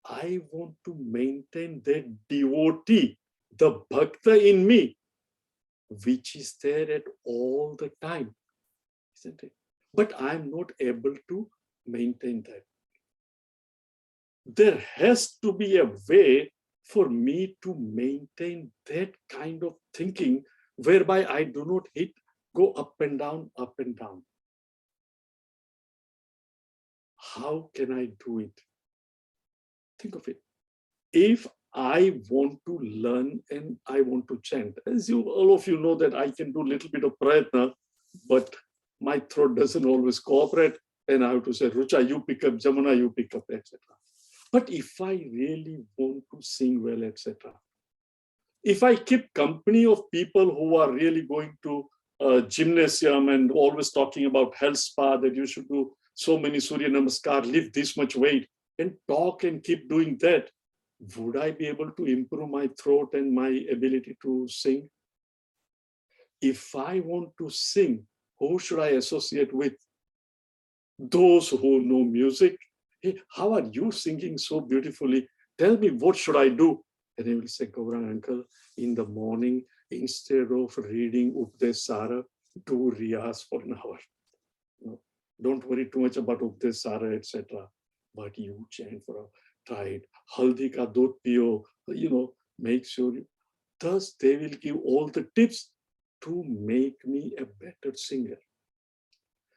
I want to maintain that devotee, the bhakta in me, which is there at all the time, isn't it? But I'm not able to maintain that. There has to be a way for me to maintain that kind of thinking whereby I do not go up and down, up and down. How can I do it? Think of it. If I want to learn and I want to chant, as you all of you know that I can do a little bit of prayatna, but my throat doesn't always cooperate, and I have to say, Rucha, you pick up, Jamuna, you pick up, etc. But if I really want to sing well, etc., if I keep company of people who are really going to gymnasium and always talking about health spa, that you should do so many Surya Namaskar, lift this much weight, and talk and keep doing that, would I be able to improve my throat and my ability to sing? If I want to sing, who should I associate with? Those who know music Hey, how are you singing so beautifully? Tell me, what should I do? And he will say, Gaurang uncle, in the morning, instead of reading Upadesh Sara, do Riyas for an hour. No, don't worry too much about Upadesh Sara, etc. But you chant for a try it. Haldi ka dudh piyo, make sure. Thus, they will give all the tips to make me a better singer.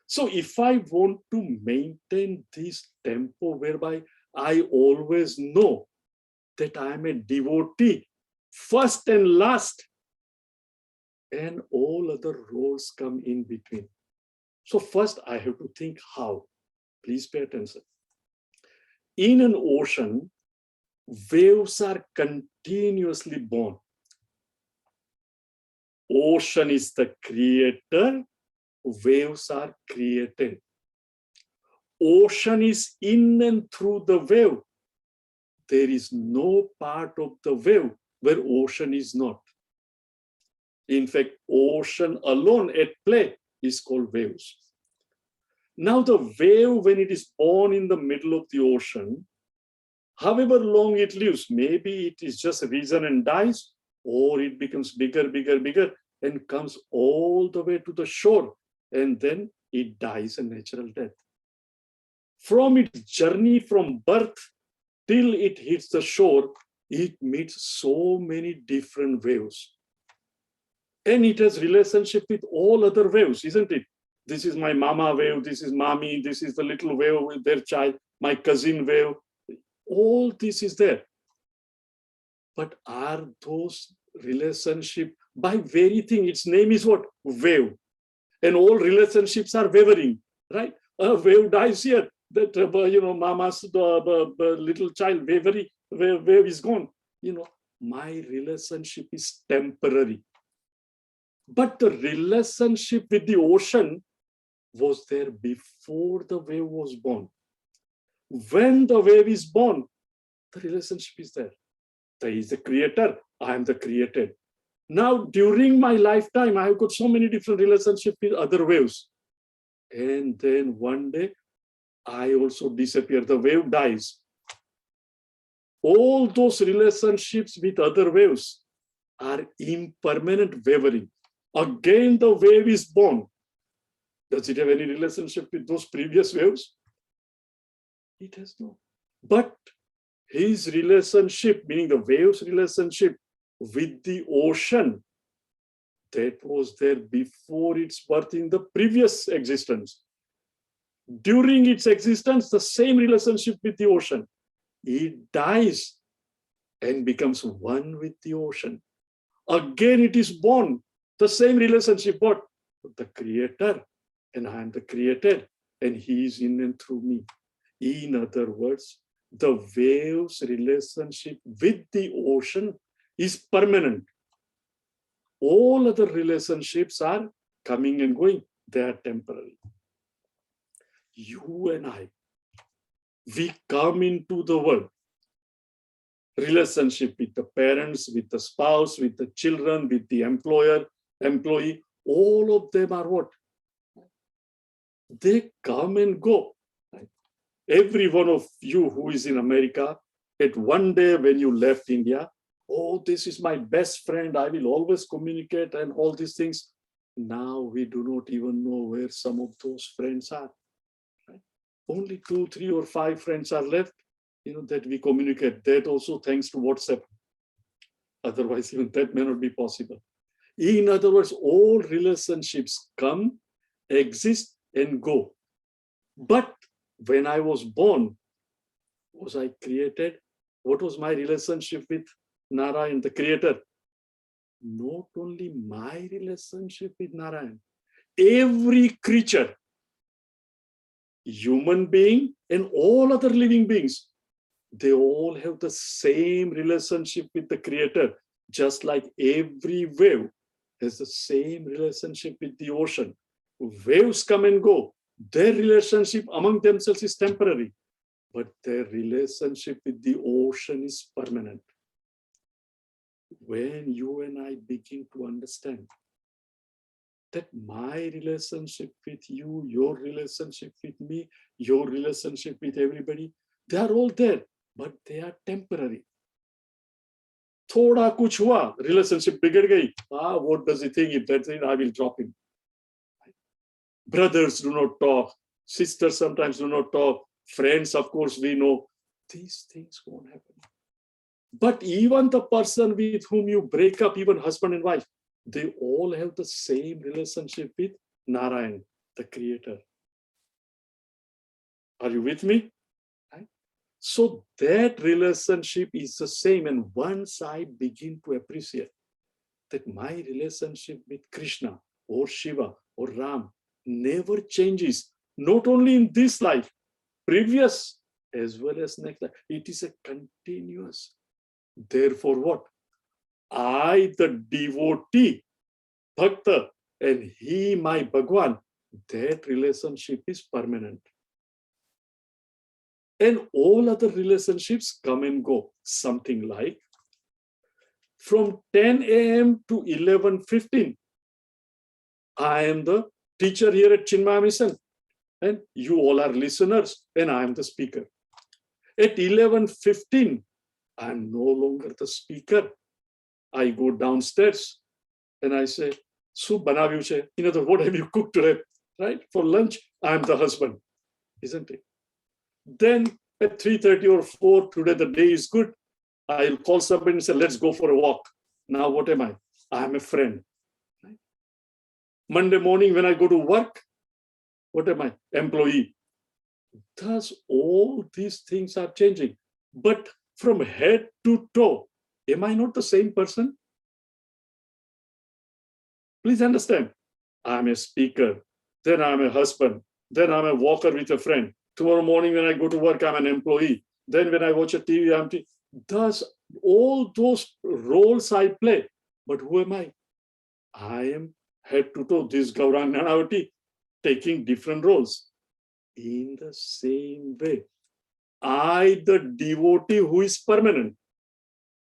So if I want to maintain this tempo whereby I always know that I am a devotee, first and last, and all other roles come in between. So first I have to think how. Please pay attention. In an ocean, waves are continuously born. Ocean is the creator, waves are created. Ocean is in and through the wave. There is no part of the wave where ocean is not. In fact, ocean alone at play is called waves. Now the wave, when it is born in the middle of the ocean, however long it lives, maybe it is just risen and dies, or it becomes bigger, bigger, bigger, and comes all the way to the shore, and then it dies a natural death. From its journey from birth till it hits the shore, it meets so many different waves. And it has relationship with all other waves, isn't it? This is my mama wave, this is mommy, this is the little wave with their child, my cousin wave. All this is there. But are those relationship, by very thing, its name is what? Wave. And all relationships are wavering, right? A wave dies here, that mama's little child wave is gone. My relationship is temporary. But the relationship with the ocean was there before the wave was born. When the wave is born, the relationship is there. There is the creator, I am the created. Now, during my lifetime, I have got so many different relationships with other waves. And then one day, I also disappear. The wave dies. All those relationships with other waves are impermanent wavering. Again, the wave is born. Does it have any relationship with those previous waves? It has no. But his relationship, meaning the wave's relationship with the ocean, that was there before its birth in the previous existence. During its existence, the same relationship with the ocean. It dies and becomes one with the ocean. Again, it is born. The same relationship, what? The creator, and I am the created, and he is in and through me. In other words, the wave's relationship with the ocean is permanent. All other relationships are coming and going. They are temporary. You and I, we come into the world. Relationship with the parents, with the spouse, with the children, with the employer, employee, all of them are what? They come and go. Every one of you who is in America, at one day when you left India, oh, this is my best friend, I will always communicate and all these things. Now we do not even know where some of those friends are. Right? Only 2, 3, or 5 friends are left, that we communicate. That also thanks to WhatsApp. Otherwise, even that may not be possible. In other words, all relationships come, exist, and go. But when I was born, was I created? What was my relationship with Narayan, the creator? Not only my relationship with Narayan, every creature, human being and all other living beings, they all have the same relationship with the creator, just like every wave has the same relationship with the ocean. Waves come and go. Their relationship among themselves is temporary, but their relationship with the ocean is permanent. When you and I begin to understand that my relationship with you, your relationship with me, your relationship with everybody, they are all there, but they are temporary. थोड़ा कुछ हुआ, relationship बिगड़ गई. What does he think? If that's it, I will drop him. Brothers do not talk. Sisters sometimes do not talk. Friends, of course, we know. These things won't happen. But even the person with whom you break up, even husband and wife, they all have the same relationship with Narayan, the creator. Are you with me? Right? So that relationship is the same. And once I begin to appreciate that my relationship with Krishna or Shiva or Ram never changes, not only in this life, previous as well as next life, it is a continuous. Therefore, what? I, the devotee, Bhakta, and he, my Bhagwan, that relationship is permanent. And all other relationships come and go. Something like from 10 a.m. to 11:15, I am the teacher here at Chinmaya Mission, and you all are listeners, and I am the speaker. At 11:15, I am no longer the speaker. I go downstairs and I say, "Soup banavyuં છે?" In other words, what have you cooked today? Right? For lunch, I am the husband, isn't it? Then at 3:30 or 4, today the day is good. I'll call somebody and say, let's go for a walk. Now what am I? I am a friend. Right? Monday morning when I go to work, what am I? Employee. Thus, all these things are changing. But from head to toe, am I not the same person? Please understand. I'm a speaker. Then I'm a husband. Then I'm a walker with a friend. Tomorrow morning when I go to work, I'm an employee. Then when I watch a TV, I'm thus all those roles I play. But who am I? I am head to toe, this Gaurang Nanavaty, taking different roles. In the same way, I, the devotee who is permanent.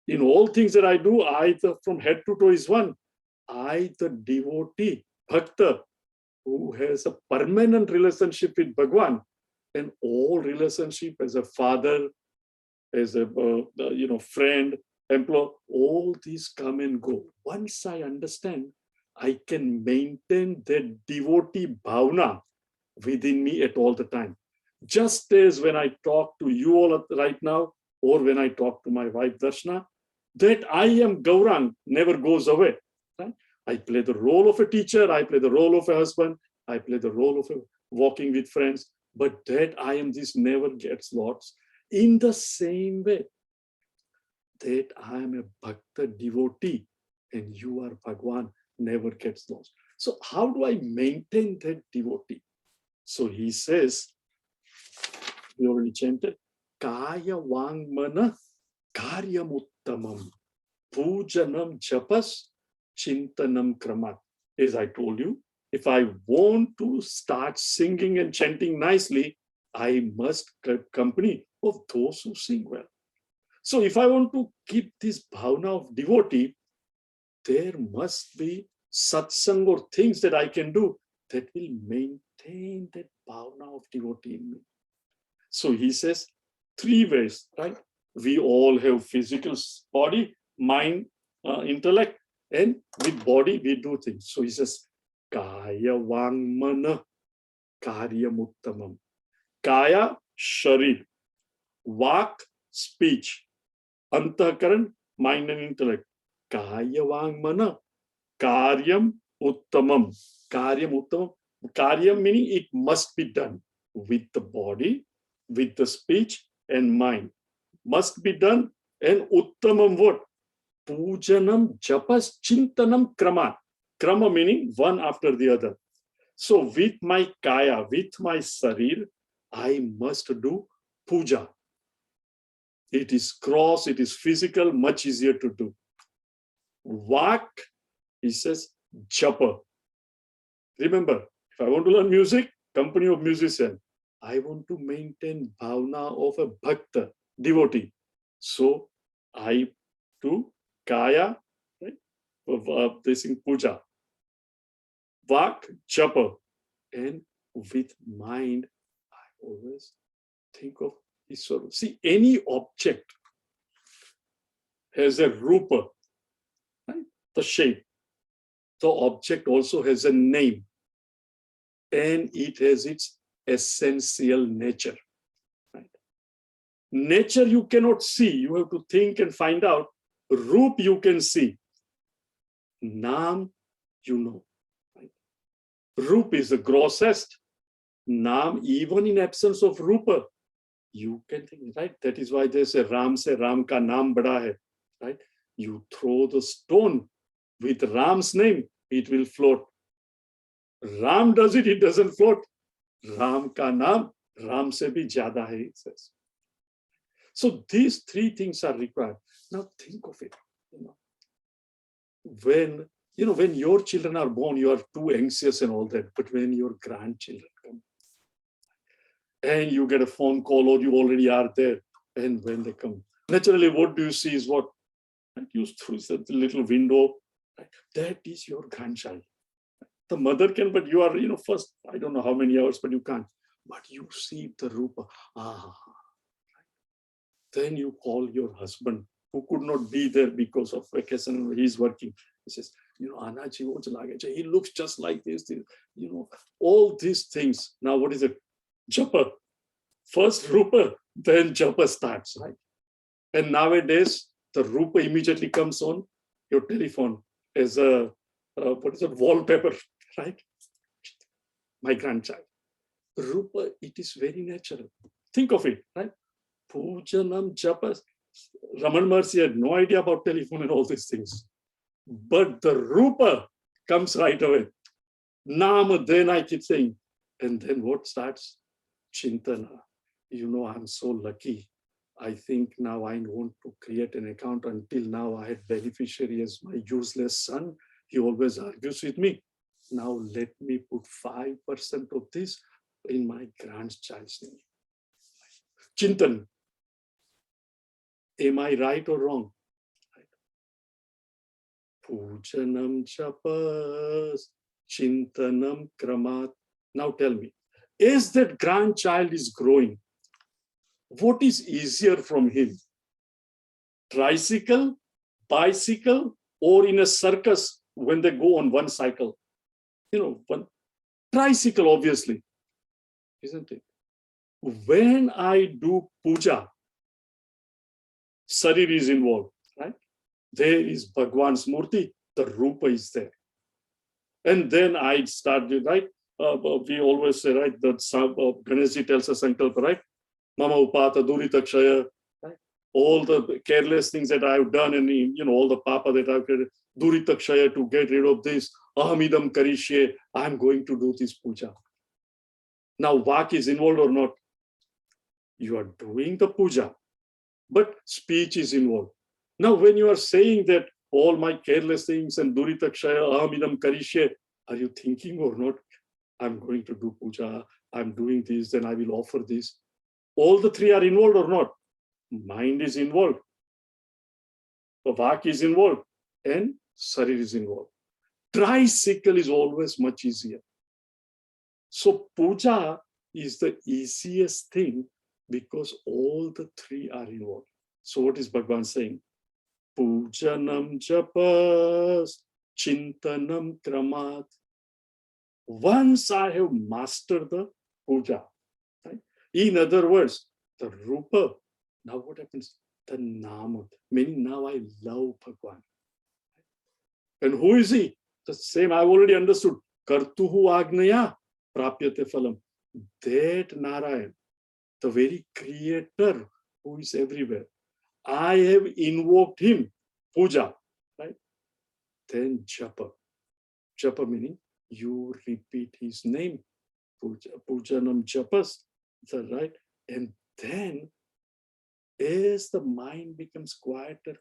In all things that I do, I, from head to toe is one. I, the devotee, Bhakta, who has a permanent relationship with Bhagwan, and all relationship as a father, as a friend, employer, all these come and go. Once I understand, I can maintain that devotee bhavana within me at all the time. Just as when I talk to you all right now, or when I talk to my wife Darshana, that I am Gaurang never goes away. Right? I play the role of a teacher, I play the role of a husband, I play the role of a walking with friends, but that I am this never gets lost. In the same way, that I am a Bhakta devotee and you are Bhagwan never gets lost. So how do I maintain that devotee? So he says, we already chanted, Kaya Vangmana Karyamuttamam Pujanam Japas Chintanam Kramat. As I told you, if I want to start singing and chanting nicely, I must keep company of those who sing well. So if I want to keep this bhavana of devotee, there must be satsang or things that I can do that will maintain that bhavana of devotee in me. So he says 3 ways, right? We all have physical body, mind, intellect, and with body we do things. So he says, Kaya Vangmana Karyamuttamam. Kaya, Shari. Vak, speech. Antakaran, mind and intellect. Kaya Vangmana Karyam Uttamam. Karyam Uttamam. Karyam meaning it must be done with the body, with the speech and mind. Must be done. And Uttamam what? Pujanam Japas Chintanam Kramat. Krama meaning one after the other. So with my kaya, with my sarir, I must do puja. It is cross, it is physical, much easier to do. Vak, he says, japa. Remember, if I want to learn music, company of musicians. I want to maintain bhavana of a bhakta, devotee. So I do kaya, right? Of this in puja. Vak, japa. And with mind, I always think of Ishwar. See, any object has a rupa, right? The shape. The object also has a name, and it has its essential nature. Right? Nature you cannot see. You have to think and find out. Roop you can see. Naam you know. Right? Roop is the grossest. Naam, even in absence of rupa, you can think, right? That is why they say Ram ka naam bada hai, right? You throw the stone with Ram's name, it will float. Ram does it, it doesn't float. Ram ka naam, Ram se bhi jyada hai, it says. So these three things are required. Now think of it. When your children are born, you are too anxious and all that. But when your grandchildren come, and you get a phone call or you already are there, and when they come, naturally, what do you see is what? You through the little window. Right? That is your grandchild. The mother can, but you are, first, I don't know how many hours, but you can't. But you see the rupa. Then you call your husband, who could not be there because of vacation, he's working. He says, Anaji, what's like? He looks just like this, all these things. Now, what is it? Japa. First rupa, then japa starts, right? And nowadays, the rupa immediately comes on your telephone as a, wallpaper, right? My grandchild. Rupa, it is very natural. Think of it, right? Pujanam, japa. Raman Maharshi had no idea about telephone and all these things. But the rupa comes right away. Nama, then I keep saying. And then what starts? Chintana. I'm so lucky. I think now I want to create an account. Until now, I had beneficiary as my useless son. He always argues with me. Now let me put 5% of this in my grandchild's name. Chintan. Am I right or wrong? Pujanam chapas, chintanam kramat. Now tell me, as that grandchild is growing, what is easier from him? Tricycle, bicycle, or in a circus when they go on one cycle? One tricycle, obviously, isn't it? When I do puja, Sarir is involved, right? There is Bhagwan's Murti, the Rupa is there. And then I started, right? We always say, right, that Ganeshji tells us Sankalpa, right? Mama upata durita kshaya, right? All the careless things that I've done and, all the papa that I've created, durita kshaya, to get rid of this, ahamidam karishye, I'm going to do this puja. Now, Vak is involved or not? You are doing the puja, but speech is involved. Now, when you are saying that all my careless things and durita kshaya, ahamidam karishye, are you thinking or not? I'm going to do puja, I'm doing this, then I will offer this. All the three are involved or not? Mind is involved, Vak is involved, and Sarir is involved. Tricycle is always much easier. So puja is the easiest thing because all the three are involved. So what is Bhagwan saying? Pujanam japas, chintanam kramat. Once I have mastered the puja, right? In other words, the rupa, now what happens? The nama, meaning now I love Bhagwan. And who is he? The same I've already understood. Kartuhu agnaya prapyate phalam. That Narayan, the very creator who is everywhere. I have invoked him, puja, right? Then japa. Japa meaning you repeat his name. Pujanam japas, right? And then as the mind becomes quieter,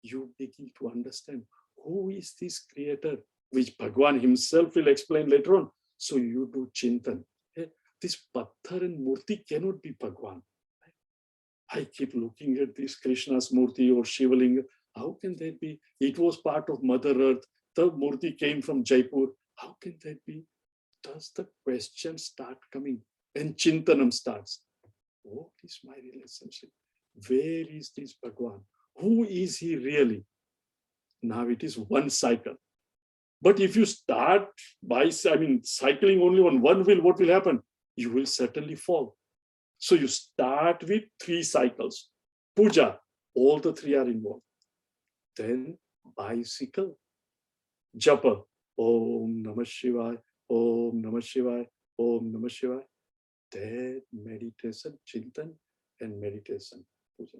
you begin to understand who is this creator, which Bhagwan himself will explain later on. So you do chintan. This patthar and murti cannot be Bhagwan. I keep looking at this Krishna's murti or Shivalinga. How can that be? It was part of Mother Earth. The murti came from Jaipur. How can that be? Does the question start coming? And Chintanam starts. What is my relationship? Where is this Bhagwan? Who is he really? Now it is one cycle. But if you start by, cycling only on one wheel, what will happen? You will certainly fall. So you start with 3 cycles. Puja, all the 3 are involved. Then bicycle. Japa, Om Namah Shivaya, Om Namah Shivaya, Om Namah Shivaya. Then meditation, Chintan, and meditation. Puja.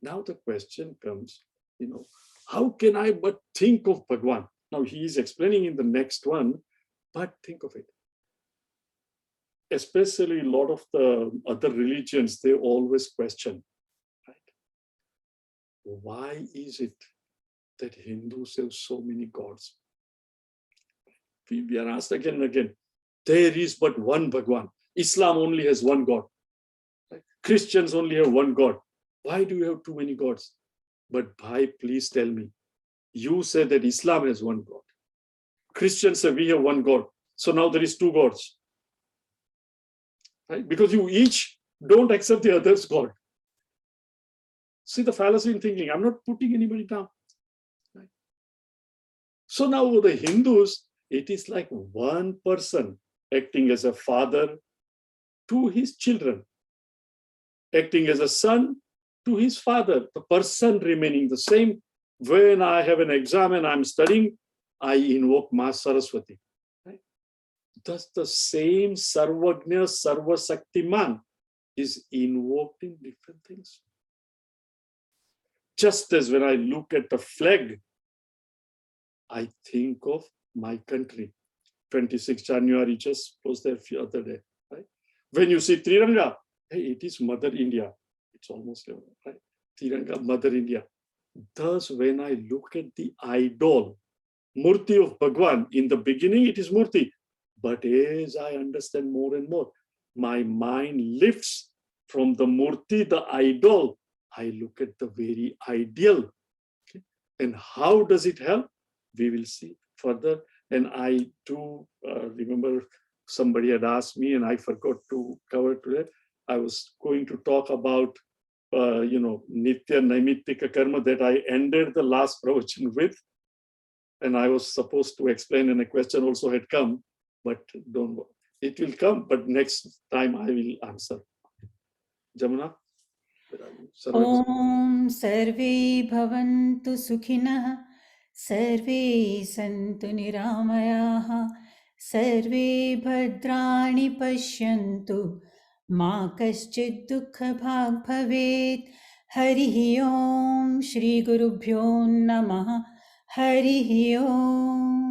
Now the question comes, how can I but think of Bhagwan? Now he is explaining in the next one, but think of it. Especially a lot of the other religions, they always question, right? Why is it that Hindus have so many gods? We are asked again and again, there is but one Bhagwan. Islam only has one God. Right? Christians only have one God. Why do you have too many gods? But Bhai, please tell me, you say that Islam has one God. Christians say we have one God. So now there is 2 gods. Right? Because you each don't accept the other's God. See the fallacy in thinking. I'm not putting anybody down. Right? So now the Hindus, it is like one person acting as a father to his children, acting as a son to his father, the person remaining the same. When I have an exam and I'm studying, I invoke Ma Saraswati. Right? Thus the same Sarvagnya, Sarvasaktiman is invoked in different things. Just as when I look at the flag, I think of my country. 26 January just was there the other day. Right? When you see Tiranga, hey, it is Mother India. It's almost there, right? Tiranga, Mother India. Thus, when I look at the idol, Murti of Bhagwan, in the beginning it is Murti. But as I understand more and more, my mind lifts from the Murti, the idol. I look at the very ideal. Okay? And how does it help? We will see further. And I too remember somebody had asked me and I forgot to cover today. I was going to talk about, Nitya Naimittika Karma that I ended the last pravachan with. And I was supposed to explain and a question also had come, but don't worry. It will come, but next time I will answer. Jamuna? ॐ सर्वे भवन्तु सुखिनः सर्वे सन्तु निरामयाः सर्वे भद्राणि पश्यन्तु मा कश्चित् दुःखभाग् भवेत् हरिः ॐ श्रीगुरुभ्यो नमः हरिः ॐ